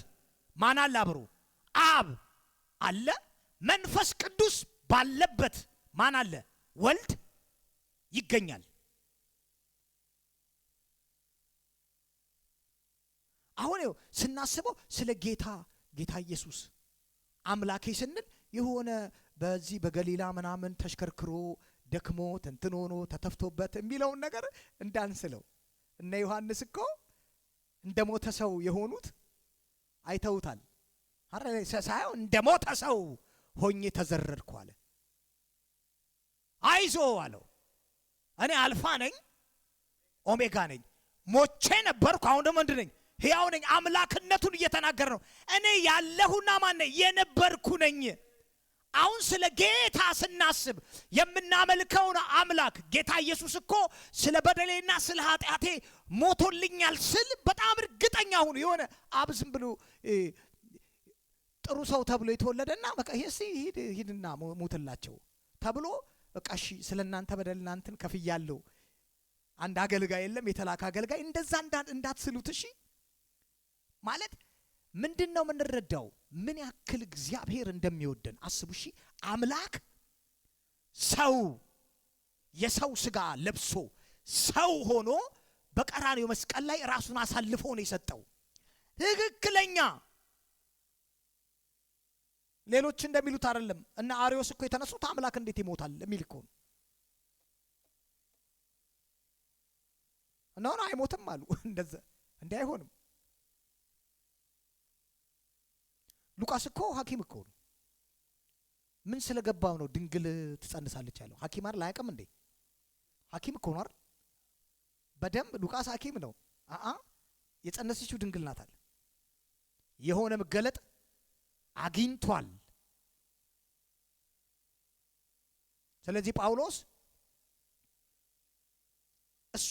ማን አለ? አብሮ አብ አለ። መንፈስ ቅዱስ ባለበት ማን አለ? ወልድ ይገኛል። አሁን ስናስበው ስለ ጌታ ኢየሱስ አምላኬ ስንል የሆነ በዚህ በገሊላ ምናምን ተሽከርክሮ ደክሞ እንትን ሆኖ ተተፍቶበት የሚለውን ነገር እንዳንስለው። እነ ዮሐንስ እኮ እንደሞተ ሰው የሆኑት አይተውታል። አረ ሳይው እንደሞተ ሰው ሆኜ ተዘረድኩ አለ። አይዞ አለው። እኔ አልፋ ነኝ ኦሜጋ ነኝ። ሞቼ ነበርኩ፣ አሁን ደግሞ ምንድን ነኝ? ሕያው ነኝ። አምላክነቱን እየተናገረ ነው። እኔ ያለሁና ማን ነኝ? የነበርኩ ነኝ። አሁን ስለ ጌታ ስናስብ የምናመልከውን አምላክ ጌታ ኢየሱስ እኮ ስለ በደሌና ስለ ኃጢአቴ ሞቶልኛል ስል በጣም እርግጠኛ ሁኑ። የሆነ አብ ዝም ብሎ ጥሩ ሰው ተብሎ የተወለደና በቃ ሂድና ሞትላቸው ተብሎ በቃ እሺ ስለናንተ በደል እናንተን ከፍያለሁ፣ አንድ አገልጋይ የለም የተላከ አገልጋይ፣ እንደዛ እንዳትስሉት። እሺ ማለት ምንድነው የምንረዳው? ምን ያክል እግዚአብሔር እንደሚወደን አስቡ። እሺ አምላክ ሰው የሰው ስጋ ለብሶ ሰው ሆኖ በቀራንዮ መስቀል ላይ ራሱን አሳልፎ ነው የሰጠው። ትክክለኛ ሌሎች እንደሚሉት አይደለም። እና አርዮስ እኮ የተነሱት አምላክ እንዴት ይሞታል የሚል እኮ ነው። እና አይሞትም አሉ። እንደዛ እንዴ አይሆንም። ሉቃስ እኮ ሐኪም እኮ ነው። ምን ስለገባው ነው ድንግል ትጸንሳለች ያለው? ሐኪም አይደል? አያውቅም እንዴ? ሐኪም እኮ ነው አይደል? በደንብ ሉቃስ ሐኪም ነው። የጸነሰችው ድንግል ናት አለ። የሆነ መገለጥ አግኝቷል። ስለዚህ ጳውሎስ እሱ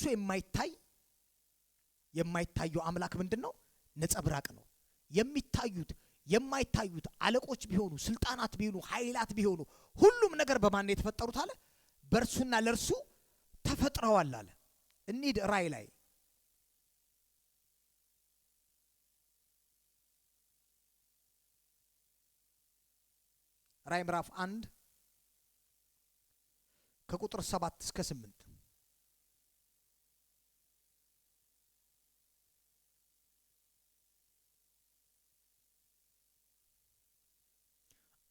የማይታየው አምላክ ምንድነው? ነጸብራቅ ነው። የሚታዩት የማይታዩት አለቆች ቢሆኑ ስልጣናት ቢሆኑ ኃይላት ቢሆኑ ሁሉም ነገር በማን የተፈጠሩት አለ? በእርሱና ለእርሱ ተፈጥረዋል አለ። እንሂድ ራእይ ላይ ራእይ ምዕራፍ 1 ከቁጥር 7 እስከ 8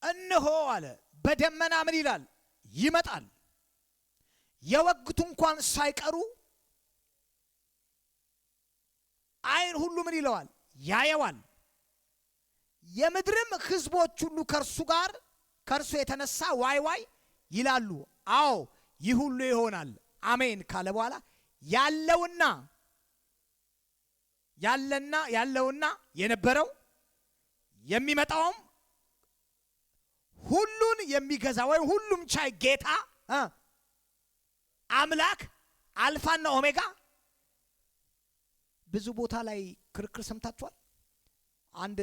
እነሆ አለ በደመና ምን ይላል? ይመጣል። የወጉት እንኳን ሳይቀሩ አይን ሁሉ ምን ይለዋል? ያየዋል። የምድርም ሕዝቦች ሁሉ ከእርሱ የተነሳ ዋይ ዋይ ይላሉ። አዎ ይህ ሁሉ ይሆናል አሜን ካለ በኋላ ያለውና የነበረው የሚመጣውም ሁሉን የሚገዛ ወይ ሁሉም ቻይ ጌታ አምላክ አልፋና ኦሜጋ። ብዙ ቦታ ላይ ክርክር ሰምታችኋል።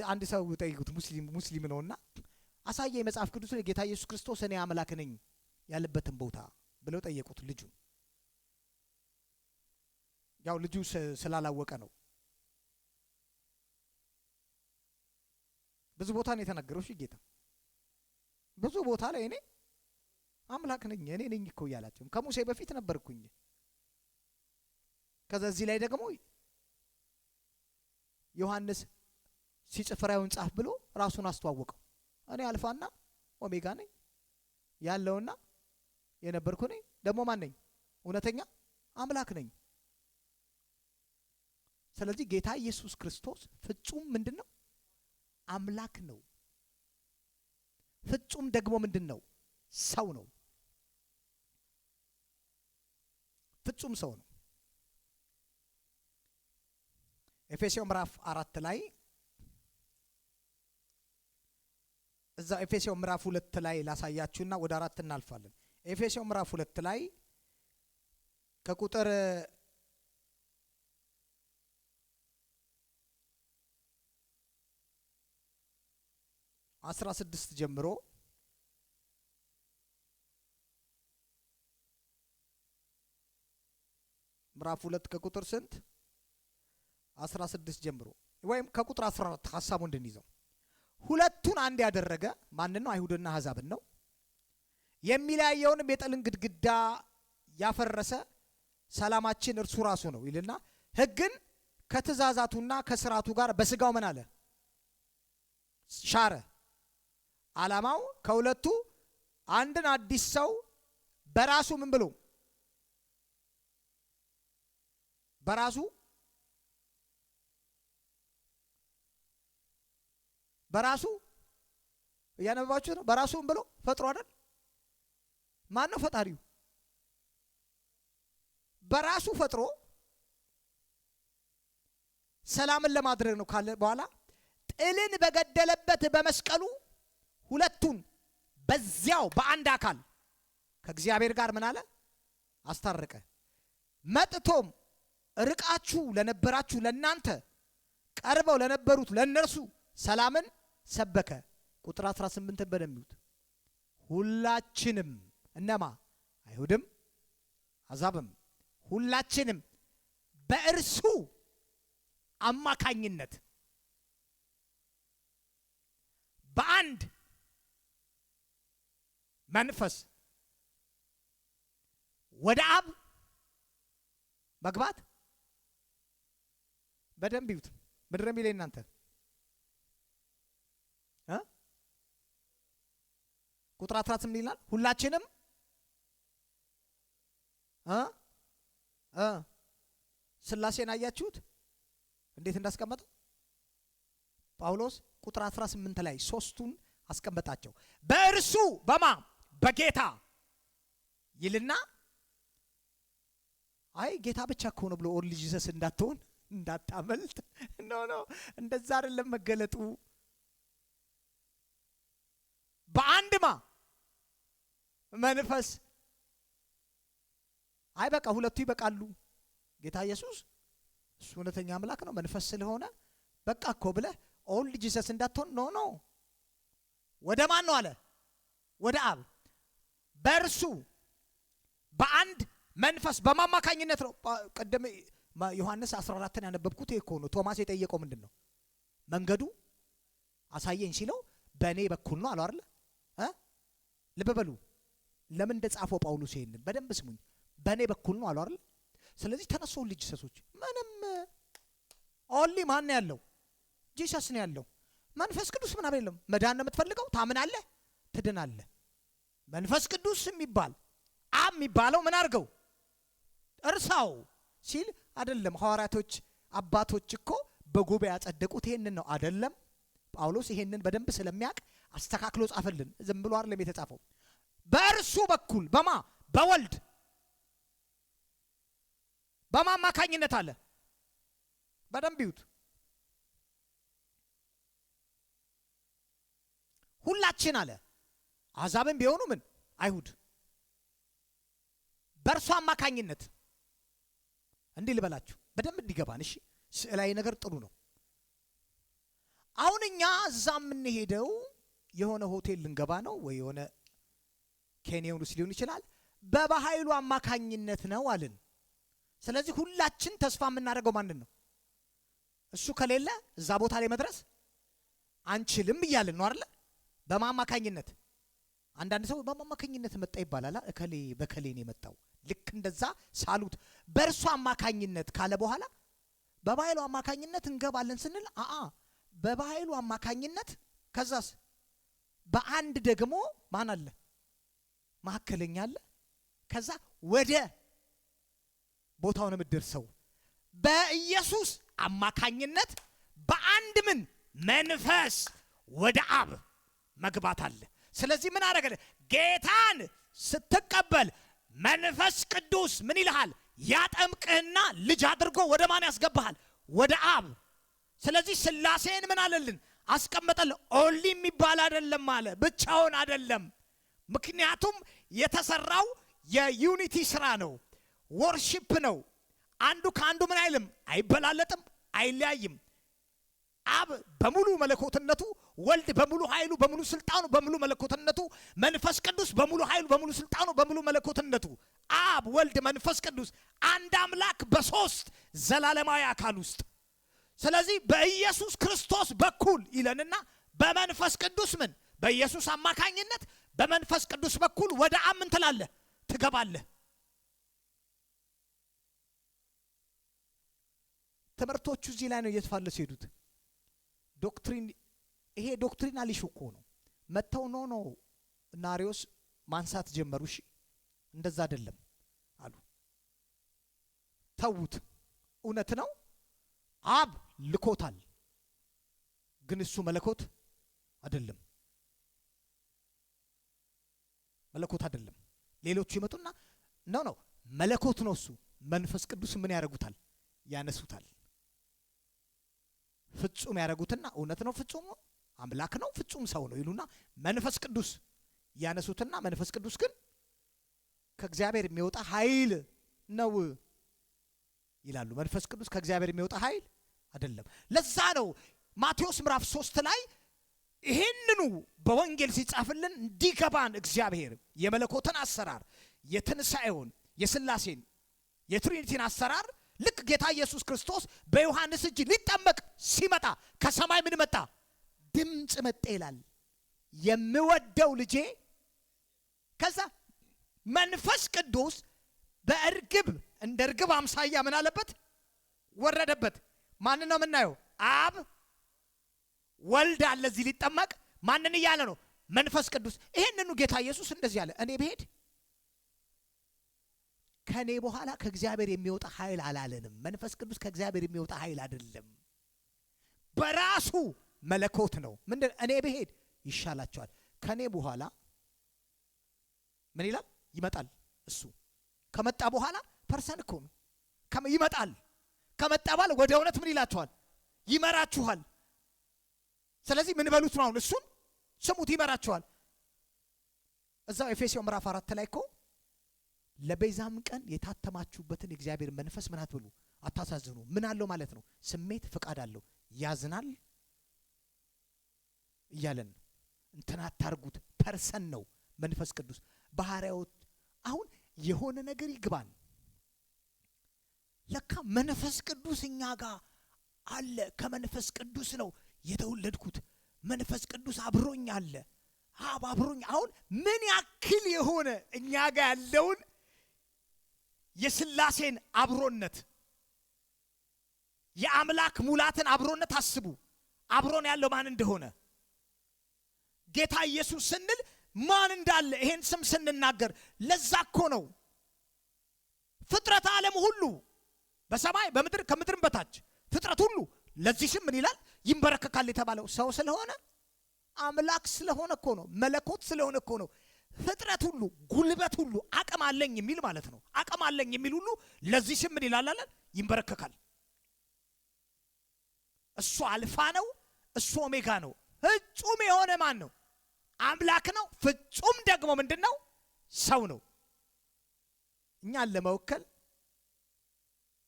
አንድ ሰው ጠይቁት፣ ሙስሊም ነውና አሳየ የመጽሐፍ ቅዱስን የጌታ ኢየሱስ ክርስቶስ እኔ አምላክ ነኝ ያለበትን ቦታ ብለው ጠየቁት ልጁ። ያው ልጁ ስላላወቀ ነው። ብዙ ቦታ ነው የተናገረው። እሺ ጌታ ብዙ ቦታ ላይ እኔ አምላክ ነኝ እኔ ነኝ እኮ ያላቸው ከሙሴ በፊት ነበርኩኝ። ከዚህ ላይ ደግሞ ዮሐንስ ሲጽፍራውን ጻፍ ብሎ ራሱን አስተዋወቀው። እኔ አልፋና ኦሜጋ ነኝ ያለውና የነበርኩ ነኝ። ደግሞ ማን ነኝ? እውነተኛ አምላክ ነኝ። ስለዚህ ጌታ ኢየሱስ ክርስቶስ ፍጹም ምንድነው? አምላክ ነው። ፍጹም ደግሞ ምንድነው? ሰው ነው። ፍጹም ሰው ነው። ኤፌሶን ምዕራፍ 4 ላይ እዛ ኤፌሶን ምዕራፍ 2 ላይ ላሳያችሁና ወደ 4 እናልፋለን። ኤፌሶን ምዕራፍ 2 ላይ ከቁጥር 16 ጀምሮ ምዕራፍ 2 ከቁጥር ስንት 16 ጀምሮ ወይም ከቁጥር 14 ሐሳቡ እንድንይዘው ሁለቱን አንድ ያደረገ ማን ነው? አይሁድና አሕዛብን ነው። የሚለያየውንም የጥልን ግድግዳ ያፈረሰ ሰላማችን እርሱ ራሱ ነው ይልና ሕግን ከትእዛዛቱና ከሥርዓቱ ጋር በሥጋው ምን አለ? ሻረ። ዓላማው ከሁለቱ አንድን አዲስ ሰው በራሱ ምን ብሎ በራሱ እያነበባችሁ ነው። በራሱ ምን ብሎ ፈጥሮ አይደል? ማን ነው ፈጣሪው? በራሱ ፈጥሮ ሰላምን ለማድረግ ነው ካለ በኋላ ጥልን በገደለበት በመስቀሉ ሁለቱን በዚያው በአንድ አካል ከእግዚአብሔር ጋር ምን አለ? አስታረቀ። መጥቶም ርቃችሁ ለነበራችሁ ለናንተ ቀርበው ለነበሩት ለነርሱ ሰላምን ሰበከ። ቁጥር 18 በደምዩት ሁላችንም እነማ አይሁድም አሕዛብም ሁላችንም በእርሱ አማካኝነት በአንድ መንፈስ ወደ አብ መግባት በደንብ ይዩት። ምድረም ይለኝ እናንተ ቁጥር 18 ይላል ሁላችንም ሥላሴን አያችሁት እንዴት እንዳስቀመጠው ጳውሎስ ቁጥር 18 ላይ ሶስቱን አስቀመጣቸው። በእርሱ በማ በጌታ ይልና አይ ጌታ ብቻ እኮ ነው ብሎ ኦል ጂሰስ እንዳትሆን እንዳታመልጥ ኖ እንደዛ አይደለም መገለጡ። በአንድማ መንፈስ አይ በቃ ሁለቱ ይበቃሉ። ጌታ ኢየሱስ እሱ እውነተኛ አምላክ ነው መንፈስ ስለሆነ በቃ እኮ ብለህ ኦል ጂሰስ እንዳትሆን ኖ ወደ ማን ነው አለ? ወደ አብ በእርሱ በአንድ መንፈስ በማማካኝነት ነው። ቀደም ዮሐንስ 14ን ያነበብኩት ይሄ እኮ ነው። ቶማስ የጠየቀው ምንድን ነው? መንገዱ አሳየኝ ሲለው በእኔ በኩል ነው አለው አይደል? ልብ በሉ ለምን እንደጻፈው ጳውሎስ ይሄንን በደንብ ስሙኝ። በእኔ በኩል ነው አለው አይደል? ስለዚህ ተነስተው ልጅ ሰሶች ምንም ኦንሊ ማን ነው ያለው? ጂሰስ ነው ያለው። መንፈስ ቅዱስ ምን አይደለም። መዳን ነው የምትፈልገው? ታምናለህ፣ ትድናለህ። መንፈስ ቅዱስ የሚባል አብ የሚባለው ምን አድርገው እርሳው ሲል አይደለም። ሐዋርያቶች አባቶች እኮ በጉባኤ ያጸደቁት ይሄንን ነው አይደለም? ጳውሎስ ይሄንን በደንብ ስለሚያውቅ አስተካክሎ ጻፈልን። ዝም ብሎ አይደለም የተጻፈው። በእርሱ በኩል በማ በወልድ በማማካኝነት አለ። በደንብ ይዩት። ሁላችን አለ አሕዛብም ቢሆኑ ምን አይሁድ በእርሱ አማካኝነት እንዲህ ልበላችሁ በደንብ እንዲገባን። እሺ ስዕላዊ ነገር ጥሩ ነው። አሁን እኛ እዛ የምንሄደው የሆነ ሆቴል ልንገባ ነው ወይ የሆነ ኬንያን ውስጥ ሊሆን ይችላል። በኃይሉ አማካኝነት ነው አልን። ስለዚህ ሁላችን ተስፋ የምናደርገው ማንን ነው? እሱ ከሌለ እዛ ቦታ ላይ መድረስ አንችልም እያልን ነው አይደል? በማማካኝነት አንዳንድ ሰው በማማካኝነት መጣ ይባላል። እከሌ በከሌ ነው የመጣው። ልክ እንደዛ ሳሉት በእርሱ አማካኝነት ካለ በኋላ በኃይሉ አማካኝነት እንገባለን ስንል በኃይሉ አማካኝነት ከዛስ በአንድ ደግሞ ማን አለ? ማከለኛ አለ። ከዛ ወደ ቦታው ነው የምትደርሰው። በኢየሱስ አማካኝነት በአንድ ምን መንፈስ ወደ አብ መግባት አለ። ስለዚህ ምን አደረገ? ጌታን ስትቀበል መንፈስ ቅዱስ ምን ይልሃል? ያጠምቅህና ልጅ አድርጎ ወደ ማን ያስገባሃል? ወደ አብ። ስለዚህ ሥላሴን ምን አለልን? አስቀመጠልን። ኦንሊ የሚባል አይደለም አለ፣ ብቻውን አይደለም። ምክንያቱም የተሰራው የዩኒቲ ስራ ነው፣ ወርሺፕ ነው። አንዱ ከአንዱ ምን አይልም፣ አይበላለጥም፣ አይለያይም። አብ በሙሉ መለኮትነቱ፣ ወልድ በሙሉ ኃይሉ በሙሉ ስልጣኑ በሙሉ መለኮትነቱ፣ መንፈስ ቅዱስ በሙሉ ኃይሉ በሙሉ ስልጣኑ በሙሉ መለኮትነቱ፣ አብ ወልድ መንፈስ ቅዱስ አንድ አምላክ በሶስት ዘላለማዊ አካል ውስጥ። ስለዚህ በኢየሱስ ክርስቶስ በኩል ይለንና በመንፈስ ቅዱስ ምን በኢየሱስ አማካኝነት በመንፈስ ቅዱስ በኩል ወደ አብ ምን ትላለህ? ትገባለህ። ትምህርቶቹ እዚህ ላይ ነው እየተፋለሱ ሄዱት። ዶክትሪን ይሄ ዶክትሪናል ኢሹ እኮ ነው። መተው ነው እና አርዮስ ማንሳት ጀመሩ። እሺ እንደዛ አይደለም አሉ። ተውት። እውነት ነው አብ ልኮታል፣ ግን እሱ መለኮት አይደለም። መለኮት አይደለም። ሌሎቹ ይመጡና ነው መለኮት ነው እሱ። መንፈስ ቅዱስ ምን ያደርጉታል? ያነሱታል። ፍጹም ያደርጉትና እውነት ነው ፍጹም አምላክ ነው ፍጹም ሰው ነው ይሉና መንፈስ ቅዱስ ያነሱትና መንፈስ ቅዱስ ግን ከእግዚአብሔር የሚወጣ ኃይል ነው ይላሉ። መንፈስ ቅዱስ ከእግዚአብሔር የሚወጣ ኃይል አይደለም። ለዛ ነው ማቴዎስ ምዕራፍ 3 ላይ ይሄንኑ በወንጌል ሲጻፍልን እንዲገባን እግዚአብሔር የመለኮትን አሰራር የትንሣኤውን የሥላሴን የትሪኒቲን አሰራር ልክ ጌታ ኢየሱስ ክርስቶስ በዮሐንስ እጅ ሊጠመቅ ሲመጣ ከሰማይ ምን መጣ? ድምፅ መጣ ይላል። የምወደው ልጄ። ከዛ መንፈስ ቅዱስ በእርግብ እንደ እርግብ አምሳያ ምን አለበት? ወረደበት። ማንን ነው የምናየው? አብ ወልድ አለ እዚህ ሊጠመቅ። ማንን እያለ ነው? መንፈስ ቅዱስ። ይሄንኑ ጌታ ኢየሱስ እንደዚህ አለ፣ እኔ ብሄድ ከኔ በኋላ ከእግዚአብሔር የሚወጣ ኃይል አላለንም። መንፈስ ቅዱስ ከእግዚአብሔር የሚወጣ ኃይል አይደለም፣ በራሱ መለኮት ነው። ምንድን እኔ ብሄድ ይሻላቸዋል። ከኔ በኋላ ምን ይላል? ይመጣል። እሱ ከመጣ በኋላ ፐርሰን እኮ ነው። ይመጣል። ከመጣ በኋላ ወደ እውነት ምን ይላችኋል? ይመራችኋል። ስለዚህ ምን በሉት ነው? አሁን እሱን ስሙት፣ ይመራችኋል። እዛው ኤፌሶን ምዕራፍ 4 ላይ እኮ ለቤዛም ቀን የታተማችሁበትን የእግዚአብሔር መንፈስ ምን አትበሉ፣ አታሳዝኑ። ምን አለው ማለት ነው? ስሜት ፍቃድ አለው፣ ያዝናል እያለን እንትን አታርጉት። ፐርሰን ነው መንፈስ ቅዱስ ባህሪያው። አሁን የሆነ ነገር ይግባን። ለካ መንፈስ ቅዱስ እኛ ጋር አለ። ከመንፈስ ቅዱስ ነው የተወለድኩት። መንፈስ ቅዱስ አብሮኝ አለ። አብ አብሮኝ። አሁን ምን ያክል የሆነ እኛ ጋር ያለውን የሥላሴን አብሮነት የአምላክ ሙላትን አብሮነት አስቡ። አብሮን ያለው ማን እንደሆነ ጌታ ኢየሱስ ስንል ማን እንዳለ ይሄን ስም ስንናገር ለዛ እኮ ነው ፍጥረት ዓለም ሁሉ በሰማይ በምድር ከምድርም በታች ፍጥረት ሁሉ ለዚህ ስም ምን ይላል? ይንበረከካል የተባለው ሰው ስለሆነ አምላክ ስለሆነ እኮ ነው። መለኮት ስለሆነ እኮ ነው። ፍጥረት ሁሉ ጉልበት ሁሉ አቅም አለኝ የሚል ማለት ነው። አቅም አለኝ የሚል ሁሉ ለዚህ ስም ምን ይላል? ይንበረከካል። እሱ አልፋ ነው፣ እሱ ኦሜጋ ነው። ፍጹም የሆነ ማን ነው? አምላክ ነው። ፍጹም ደግሞ ምንድነው? ሰው ነው። እኛን ለመወከል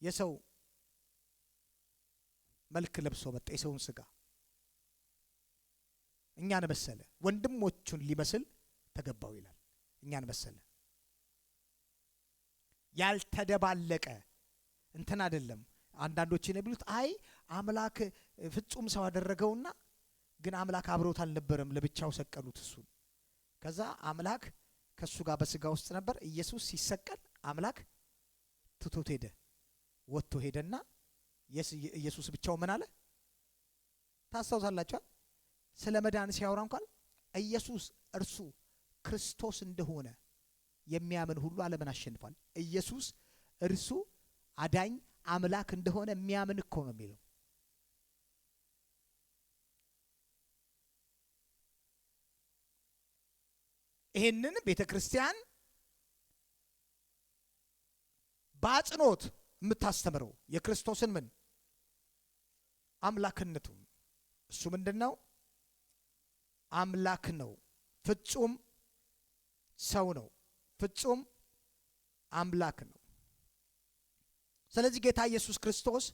የሰው መልክ ለብሶ መጣ። የሰውን ስጋ እኛን መሰለ። ወንድሞቹን ሊመስል ተገባው ይላል። እኛን መሰለ። ያልተደባለቀ እንትን አይደለም። አንዳንዶች የሚሉት አይ አምላክ ፍጹም ሰው አደረገውና ግን አምላክ አብሮት አልነበረም፣ ለብቻው ሰቀሉት እሱን። ከዛ አምላክ ከሱ ጋር በስጋ ውስጥ ነበር። ኢየሱስ ሲሰቀል አምላክ ትቶት ሄደ። ወጥቶ ሄደና ኢየሱስ ብቻው ምን አለ? ታስታውሳላችሁ? ስለ መዳን ሲያወራ እንኳን ኢየሱስ እርሱ ክርስቶስ እንደሆነ የሚያምን ሁሉ ዓለምን አሸንፏል። ኢየሱስ እርሱ አዳኝ አምላክ እንደሆነ የሚያምን እኮ ነው የሚለው። ይሄንን ቤተ ክርስቲያን በአጽንኦት የምታስተምረው የክርስቶስን ምን አምላክነቱን። እሱ ምንድነው? አምላክ ነው። ፍጹም ሰው ነው። ፍጹም አምላክ ነው። ስለዚህ ጌታ ኢየሱስ ክርስቶስ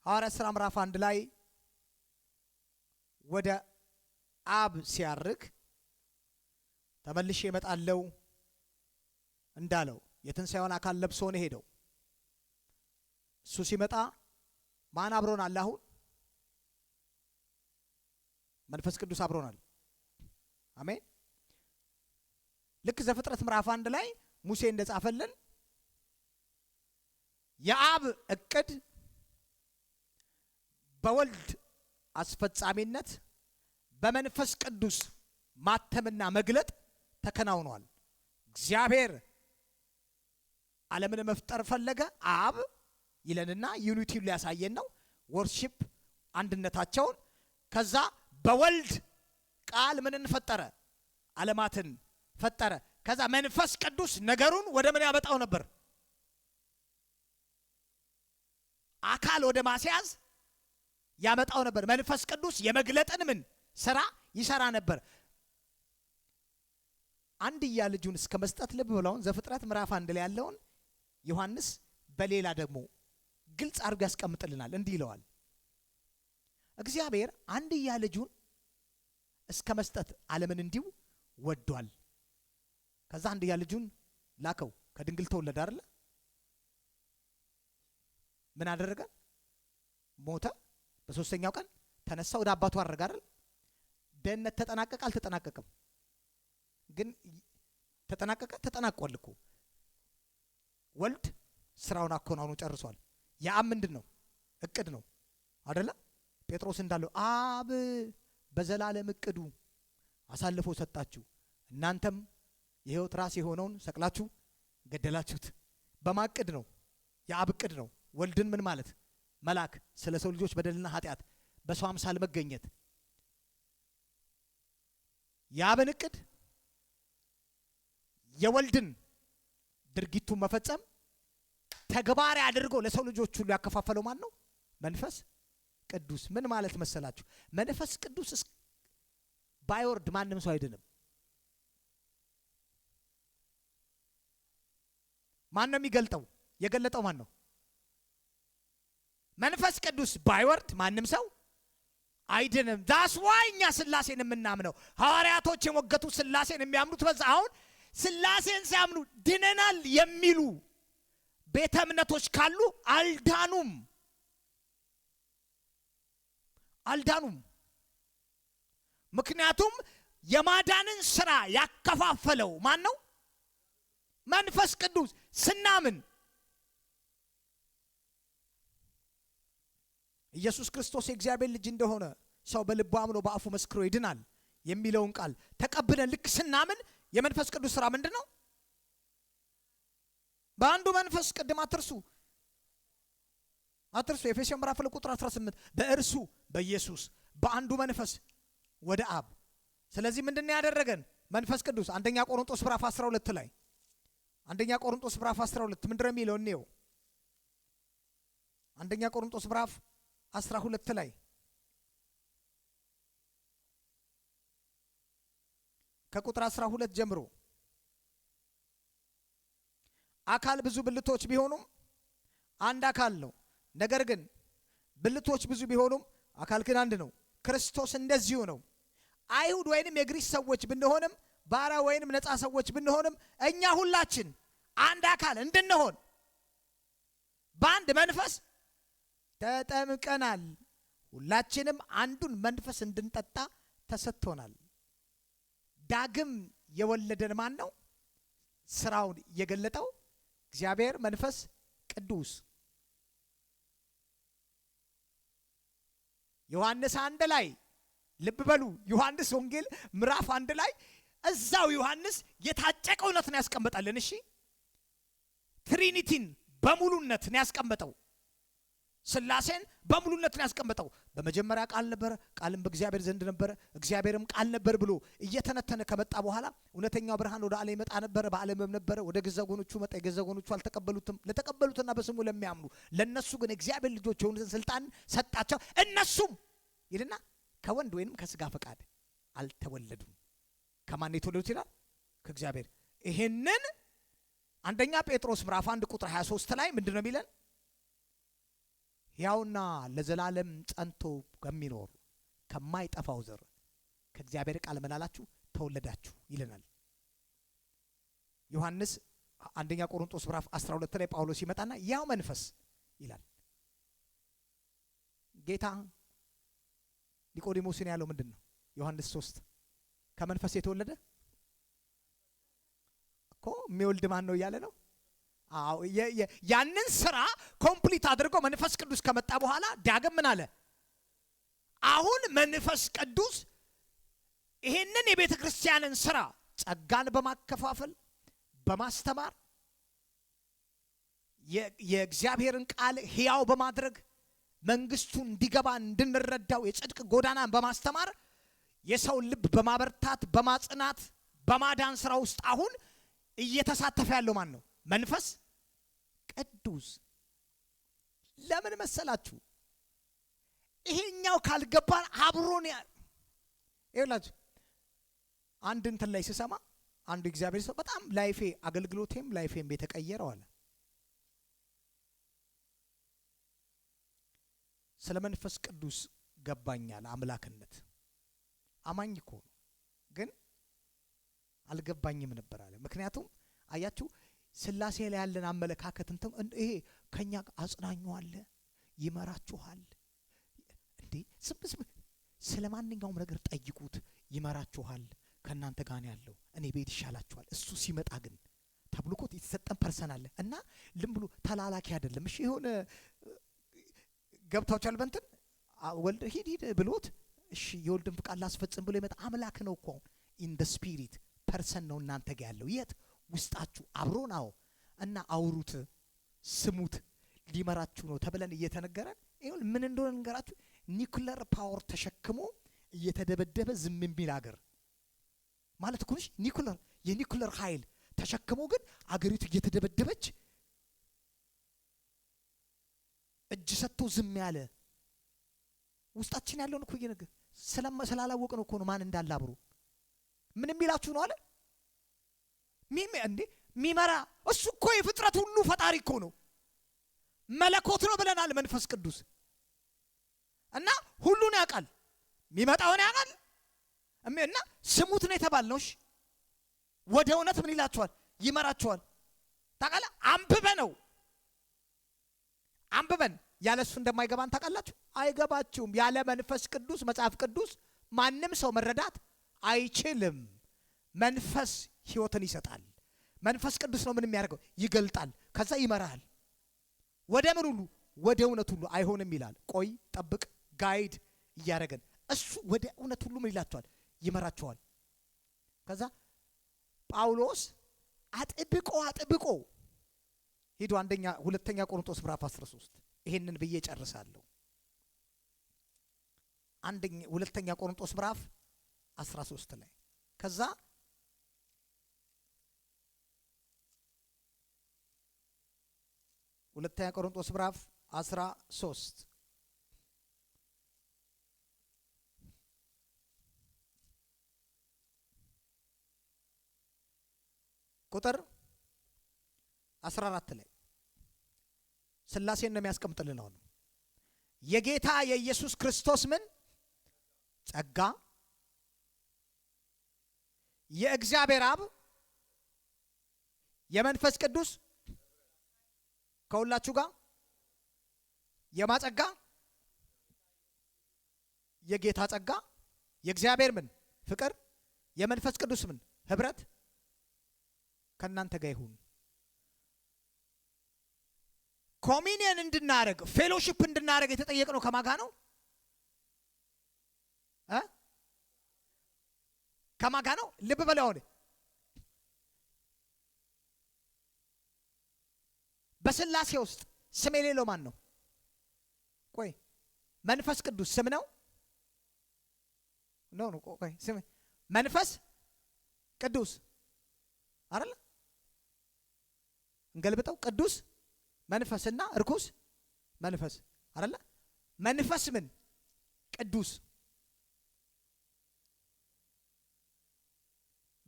ሐዋርያት ሥራ ምዕራፍ 1 ላይ ወደ አብ ሲያርግ ተመልሼ እመጣለሁ እንዳለው የትንሣኤውን አካል ለብሶ ነው ሄደው። እሱ ሲመጣ ማን አብሮናል? አሁን መንፈስ ቅዱስ አብሮናል። አሜን። ልክ ዘፍጥረት ምዕራፍ 1 ላይ ሙሴ እንደጻፈልን የአብ እቅድ በወልድ አስፈጻሚነት በመንፈስ ቅዱስ ማተምና መግለጥ ተከናውኗል። እግዚአብሔር ዓለምን መፍጠር ፈለገ። አብ ይለንና ዩኒቲውን ሊያሳየን ነው። ወርሺፕ አንድነታቸውን። ከዛ በወልድ ቃል ምንን ፈጠረ? ዓለማትን ፈጠረ። ከዛ መንፈስ ቅዱስ ነገሩን ወደ ምን ያመጣው ነበር? አካል ወደ ማስያዝ ያመጣው ነበር። መንፈስ ቅዱስ የመግለጥን ምን ስራ ይሰራ ነበር። አንድያ ልጁን እስከ መስጠት ልብ ብለውን ዘፍጥረት ምዕራፍ 1 ላይ ያለውን ዮሐንስ በሌላ ደግሞ ግልጽ አድርጎ ያስቀምጥልናል። እንዲህ ይለዋል፣ እግዚአብሔር አንድያ ልጁን እስከ መስጠት ዓለምን እንዲሁ ወዷል። ከዛ አንድያ ልጁን ላከው። ከድንግል ተወለደ አይደል? ምን አደረገ? ሞተ። በሶስተኛው ቀን ተነሳ፣ ወደ አባቱ አረገ አይደል? ደህንነት ተጠናቀቀ አልተጠናቀቀም? ግን ተጠናቀቀ። ተጠናቋል እኮ ወልድ ስራውን አከናውኖ ጨርሷል። የአብ ምንድን ነው? እቅድ ነው አይደለ? ጴጥሮስ እንዳለው አብ በዘላለም እቅዱ አሳልፎ ሰጣችሁ፣ እናንተም የሕይወት ራስ የሆነውን ሰቅላችሁ ገደላችሁት። በማቅድ ነው? የአብ እቅድ ነው። ወልድን ምን ማለት መላክ፣ ስለ ሰው ልጆች በደልና ኃጢአት በሰው አምሳል መገኘት። የአብን እቅድ የወልድን ድርጊቱን መፈጸም ተግባራዊ አድርጎ ለሰው ልጆች ሁሉ ያከፋፈለው ማን ነው? መንፈስ ቅዱስ። ምን ማለት መሰላችሁ? መንፈስ ቅዱስ ባይወርድ ማንም ሰው አይድንም። ማን ነው የሚገልጠው? የገለጠው ማን ነው? መንፈስ ቅዱስ ባይወርድ ማንም ሰው አይድንም። ዳስ ዋይ እኛ ስላሴን የምናምነው ሐዋርያቶች የሞገቱ ስላሴን የሚያምኑት በዛ። አሁን ስላሴን ሲያምኑ ድነናል የሚሉ ቤተ እምነቶች ካሉ አልዳኑም። ምክንያቱም የማዳንን ስራ ያከፋፈለው ማን ነው? መንፈስ ቅዱስ። ስናምን ኢየሱስ ክርስቶስ የእግዚአብሔር ልጅ እንደሆነ ሰው በልቡ አምኖ በአፉ መስክሮ ይድናል የሚለውን ቃል ተቀብለን ልክ ስናምን የመንፈስ ቅዱስ ስራ ምንድን ነው? በአንዱ መንፈስ ቅድም አትርሱ ኤፌሶን ምዕራፍ 2 ቁጥር 18 በእርሱ በኢየሱስ በአንዱ መንፈስ ወደ አብ። ስለዚህ ምንድነው ያደረገን? መንፈስ ቅዱስ። አንደኛ ቆሮንቶስ ምዕራፍ 12 ላይ አንደኛ ቆሮንቶስ ምዕራፍ 12 ምንድነው የሚለው? እንየው። አንደኛ ቆሮንቶስ ምዕራፍ 12 ላይ ከቁጥር 12 ጀምሮ አካል ብዙ ብልቶች ቢሆኑም አንድ አካል ነው። ነገር ግን ብልቶች ብዙ ቢሆኑም አካል ግን አንድ ነው። ክርስቶስ እንደዚሁ ነው። አይሁድ ወይንም የግሪክ ሰዎች ብንሆንም ባሪያ ወይንም ነፃ ሰዎች ብንሆንም እኛ ሁላችን አንድ አካል እንድንሆን በአንድ መንፈስ ተጠምቀናል። ሁላችንም አንዱን መንፈስ እንድንጠጣ ተሰጥቶናል። ዳግም የወለደን ማን ነው? ስራውን የገለጠው እግዚአብሔር መንፈስ ቅዱስ። ዮሐንስ 1 ላይ ልብ በሉ። ዮሐንስ ወንጌል ምዕራፍ 1 ላይ እዛው ዮሐንስ የታጨቀ እውነት ነው ያስቀመጠልን። እሺ ትሪኒቲን በሙሉነት ነው ያስቀመጠው። ስላሴን በሙሉነት ነው ያስቀመጠው። በመጀመሪያ ቃል ነበረ፣ ቃልም በእግዚአብሔር ዘንድ ነበረ፣ እግዚአብሔርም ቃል ነበር ብሎ እየተነተነ ከመጣ በኋላ እውነተኛው ብርሃን ወደ ዓለም ይመጣ ነበረ፣ በዓለምም ነበረ፣ ወደ ገዛ ወገኖቹ መጣ፣ የገዛ ወገኖቹ አልተቀበሉትም። ለተቀበሉትና በስሙ ለሚያምኑ ለነሱ ግን እግዚአብሔር ልጆች የሆኑ ስልጣን ሰጣቸው። እነሱም ይልና ከወንድ ወይንም ከስጋ ፈቃድ አልተወለዱም። ከማን የተወለዱት ይላል? ከእግዚአብሔር። ይሄንን አንደኛ ጴጥሮስ ምዕራፍ 1 ቁጥር 23 ላይ ምንድነው የሚለን? ያውና ለዘላለም ጸንቶ ከሚኖር ከማይጠፋው ዘር ከእግዚአብሔር ቃል መላላችሁ ተወለዳችሁ ይለናል። ዮሐንስ አንደኛ ቆሮንቶስ ምዕራፍ 12 ላይ ጳውሎስ ይመጣና ያው መንፈስ ይላል። ጌታ ኒቆዲሞስን ያለው ምንድነው? ዮሐንስ 3 ከመንፈስ የተወለደ እኮ የሚወልድ ማን ነው እያለ ነው። አዎ ያንን ስራ ኮምፕሊት አድርጎ መንፈስ ቅዱስ ከመጣ በኋላ ዳግም ምን አለ? አሁን መንፈስ ቅዱስ ይሄንን የቤተ ክርስቲያንን ስራ ጸጋን በማከፋፈል በማስተማር የእግዚአብሔርን ቃል ሕያው በማድረግ መንግስቱን እንዲገባ እንድንረዳው የጽድቅ ጎዳናን በማስተማር የሰውን ልብ በማበርታት በማጽናት በማዳን ስራ ውስጥ አሁን እየተሳተፈ ያለው ማን ነው? መንፈስ ቅዱስ። ለምን መሰላችሁ? ይሄኛው ካልገባን አብሮን ይላችሁ። አንድ እንትን ላይ ሲሰማ አንዱ እግዚአብሔር ሰው በጣም ላይፌ አገልግሎቴም ላይፌም የተቀየረው አለ። ስለ መንፈስ ቅዱስ ገባኛል። አምላክነት አማኝ እኮ ነው፣ ግን አልገባኝም ነበር አለ። ምክንያቱም አያችሁ ስላሴ ላይ ያለን አመለካከት እንትን ይሄ ከኛ አጽናኙ አለ፣ ይመራችኋል። እንዴ ስም ስለማንኛውም ነገር ጠይቁት፣ ይመራችኋል፣ ከናንተ ጋር ያለው እኔ ቤት ይሻላችኋል። እሱ ሲመጣ ግን ተብሎኮት የተሰጠን ፐርሰን አለ እና ልም ብሎ ተላላኪ አይደለም። እሺ የሆነ ገብታችኋል በእንትን ወልድ ሂድ ብሎት እሺ የወልድን ፍቃድ ላስፈጽም ብሎ ይመጣ አምላክ ነው እኮ። ኢን ዘ ስፒሪት ፐርሰን ነው እናንተ ጋር ያለው። የት ውስጣችሁ አብሮናው እና አውሩት፣ ስሙት፣ ሊመራችሁ ነው ተብለን እየተነገረን ይሁን ምን እንደሆነ እንገራችሁ። ኒኩለር ፓወር ተሸክሞ እየተደበደበ ዝም የሚል አገር ማለት እኮ ኒኩለር የኒኩለር ኃይል ተሸክሞ ግን አገሪቱ እየተደበደበች እጅ ሰጥቶ ዝም ያለ ውስጣችን ያለውን እኮ እየነገር ስላላወቅ ነው እኮ ነው ማን እንዳለ አብሮ ምን የሚላችሁ ነው አለ እንዴ ሚመራ እሱ እኮ የፍጥረት ሁሉ ፈጣሪ እኮ ነው፣ መለኮት ነው ብለናል። መንፈስ ቅዱስ እና ሁሉን ያውቃል፣ የሚመጣውን ያውቃል እና ስሙት ነው የተባልነው። እሺ ወደ እውነት ምን ይላችኋል? ይመራችኋል። ታውቃለህ አንብበን ያለሱ እንደማይገባን ታውቃላችሁ። አይገባችሁም። ያለ መንፈስ ቅዱስ መጽሐፍ ቅዱስ ማንም ሰው መረዳት አይችልም። መንፈስ ሕይወትን ይሰጣል። መንፈስ ቅዱስ ነው ምን የሚያደርገው? ይገልጣል። ከዛ ይመራል። ወደ ምን ሁሉ? ወደ እውነት ሁሉ። አይሆንም ይላል። ቆይ ጠብቅ፣ ጋይድ እያደረገን እሱ ወደ እውነት ሁሉ ምን ይላችኋል? ይመራችኋል። ከዛ ጳውሎስ አጥብቆ ሄዶ ሁለተኛ ቆሮንቶስ ምዕራፍ 13 ይሄንን ብዬ ጨርሳለሁ። ሁለተኛ ቆሮንቶስ ምዕራፍ 13 ላይ ከዛ ሁለተኛ ቆሮንቶስ ምዕራፍ 13 ቁጥር 14 ላይ ስላሴን ነው የሚያስቀምጥልን። ነው የጌታ የኢየሱስ ክርስቶስ ምን ጸጋ የእግዚአብሔር አብ የመንፈስ ቅዱስ ከሁላችሁ ጋር የማጸጋ የጌታ ጸጋ የእግዚአብሔር ምን ፍቅር የመንፈስ ቅዱስ ምን ህብረት ከናንተ ጋር ይሁን። ኮሚኒየን እንድናረግ ፌሎሺፕ እንድናረግ የተጠየቅነው ከማጋ ነው? ከማጋ ነው? ልብ በለው። በስላሴ ውስጥ ስም የሌለው ማን ነው? ቆይ መንፈስ ቅዱስ ስም ነው? ኖ ቆይ ስም መንፈስ ቅዱስ አይደል? እንገልብጠው። ቅዱስ መንፈስና እርኩስ መንፈስ አይደል? መንፈስ ምን ቅዱስ።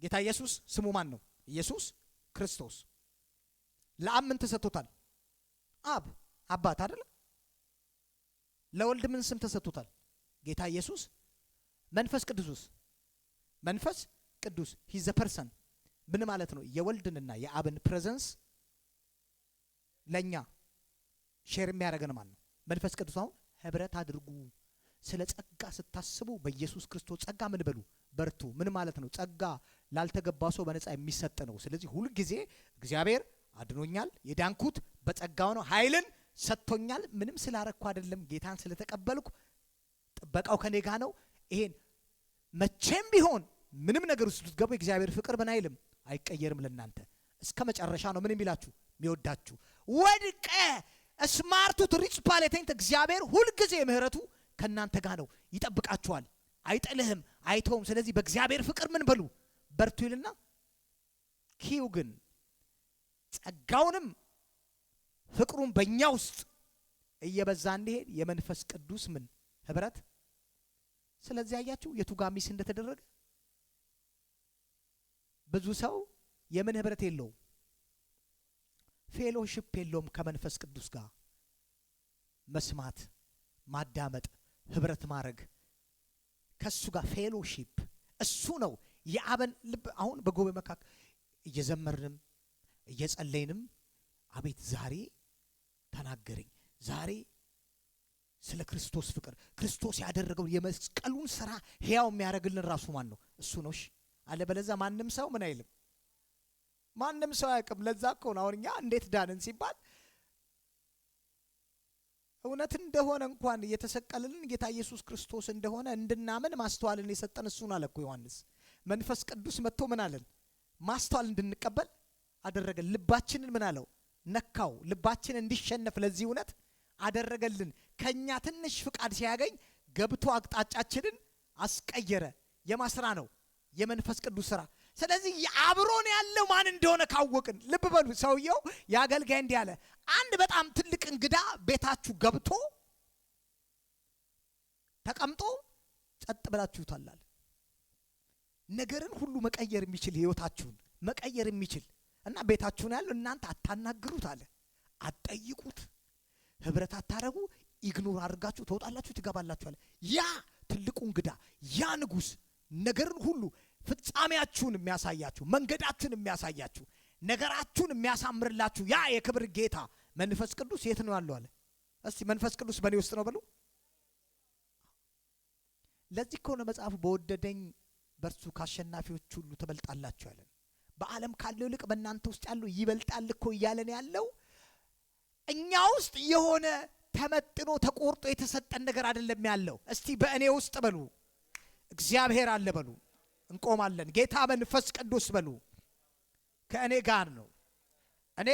ጌታ ኢየሱስ ስሙ ማን ነው? ኢየሱስ ክርስቶስ። ለአብ ምን ተሰጥቶታል? አብ አባት አይደል? ለወልድ ምን ስም ተሰጥቶታል? ጌታ ኢየሱስ። መንፈስ ቅዱስ መንፈስ ቅዱስ ሂዝ ዘ ፐርሰን ምን ማለት ነው? የወልድንና የአብን ፕሬዘንስ ለኛ ሼር የሚያደርገን ማለት ነው። መንፈስ ቅዱስ አሁን ህብረት አድርጉ። ስለ ጸጋ ስታስቡ በኢየሱስ ክርስቶስ ጸጋ ምን በሉ በርቱ። ምን ማለት ነው? ጸጋ ላልተገባ ሰው በነፃ የሚሰጥ ነው። ስለዚህ ሁሉ ጊዜ እግዚአብሔር አድኖኛል፣ የዳንኩት በጸጋው ነው፣ ኃይልን ሰጥቶኛል፣ ምንም ስላረኩ አይደለም፣ ጌታን ስለተቀበልኩ ጥበቃው ከኔ ጋር ነው። ይሄን መቼም ቢሆን ምንም ነገር ውስጥ ልትገቡ እግዚአብሔር ፍቅር ምን አይልም አይቀየርም። ለእናንተ እስከ መጨረሻ ነው ምን የሚላችሁ የሚወዳችሁ። ወድቀ ስማርቱ ትሪች ፓሌቴንት እግዚአብሔር ሁሉ ጊዜ ምህረቱ ከናንተ ጋር ነው፣ ይጠብቃችኋል፣ አይጥልህም፣ አይተውም። ስለዚህ በእግዚአብሔር ፍቅር ምን በሉ በርቱ ይልና ኪው ግን ጸጋውንም ፍቅሩን በእኛ ውስጥ እየበዛ እንዲሄድ የመንፈስ ቅዱስ ምን ህብረት። ስለዚህ አያችሁ የቱ ጋር ሚስ እንደተደረገ። ብዙ ሰው የምን ህብረት የለውም? ፌሎሺፕ የለውም ከመንፈስ ቅዱስ ጋር መስማት፣ ማዳመጥ፣ ህብረት ማድረግ ከሱ ጋር ፌሎሺፕ። እሱ ነው የአብን ልብ። አሁን በጉባኤ መካከል እየዘመርንም እየጸለይንም አቤት ዛሬ ተናገረኝ፣ ዛሬ ስለ ክርስቶስ ፍቅር ክርስቶስ ያደረገው የመስቀሉን ስራ ሕያው የሚያደርግልን ራሱ ማን ነው? እሱ ነው። እሺ አለ። በለዛ ማንም ሰው ምን አይልም፣ ማንም ሰው አያውቅም። ለዛ እኮ ነው አሁን እኛ እንዴት ዳንን ሲባል እውነት እንደሆነ እንኳን እየተሰቀለልን ጌታ ኢየሱስ ክርስቶስ እንደሆነ እንድናምን ማስተዋልን የሰጠን እሱን አለ እኮ ዮሐንስ። መንፈስ ቅዱስ መጥቶ ምን አለን? ማስተዋል እንድንቀበል አደረገን። ልባችንን ምን አለው? ነካው። ልባችን እንዲሸነፍ ለዚህ እውነት አደረገልን። ከኛ ትንሽ ፍቃድ ሲያገኝ ገብቶ አቅጣጫችንን አስቀየረ። የማስራ ነው የመንፈስ ቅዱስ ስራ። ስለዚህ አብሮን ያለው ማን እንደሆነ ካወቅን፣ ልብ በሉ ሰውየው ያገልጋይ እንዲህ አለ። አንድ በጣም ትልቅ እንግዳ ቤታችሁ ገብቶ ተቀምጦ ጸጥ ብላችሁታል አለ። ነገርን ሁሉ መቀየር የሚችል ህይወታችሁን መቀየር የሚችል እና ቤታችሁን ያለው እናንተ አታናግሩት አለ፣ አትጠይቁት፣ ህብረት አታረጉ፣ ኢግኖር አድርጋችሁ ትወጣላችሁ፣ ትገባላችሁ አለ። ያ ትልቁ እንግዳ ያ ንጉስ ነገርን ሁሉ ፍጻሜያችሁን የሚያሳያችሁ፣ መንገዳችሁን የሚያሳያችሁ፣ ነገራችሁን የሚያሳምርላችሁ ያ የክብር ጌታ መንፈስ ቅዱስ የት ነው ያለው አለ። እስቲ መንፈስ ቅዱስ በእኔ ውስጥ ነው በሉ። ለዚህ እኮ ነው መጽሐፉ በወደደኝ በእርሱ ከአሸናፊዎች ሁሉ ትበልጣላችሁ ያለን። በዓለም ካለው ይልቅ በእናንተ ውስጥ ያለው ይበልጣል እኮ እያለን ያለው እኛ ውስጥ የሆነ ተመጥኖ ተቆርጦ የተሰጠን ነገር አይደለም ያለው። እስቲ በእኔ ውስጥ በሉ እግዚአብሔር አለ በሉ። እንቆማለን። ጌታ መንፈስ ቅዱስ በሉ ከእኔ ጋር ነው።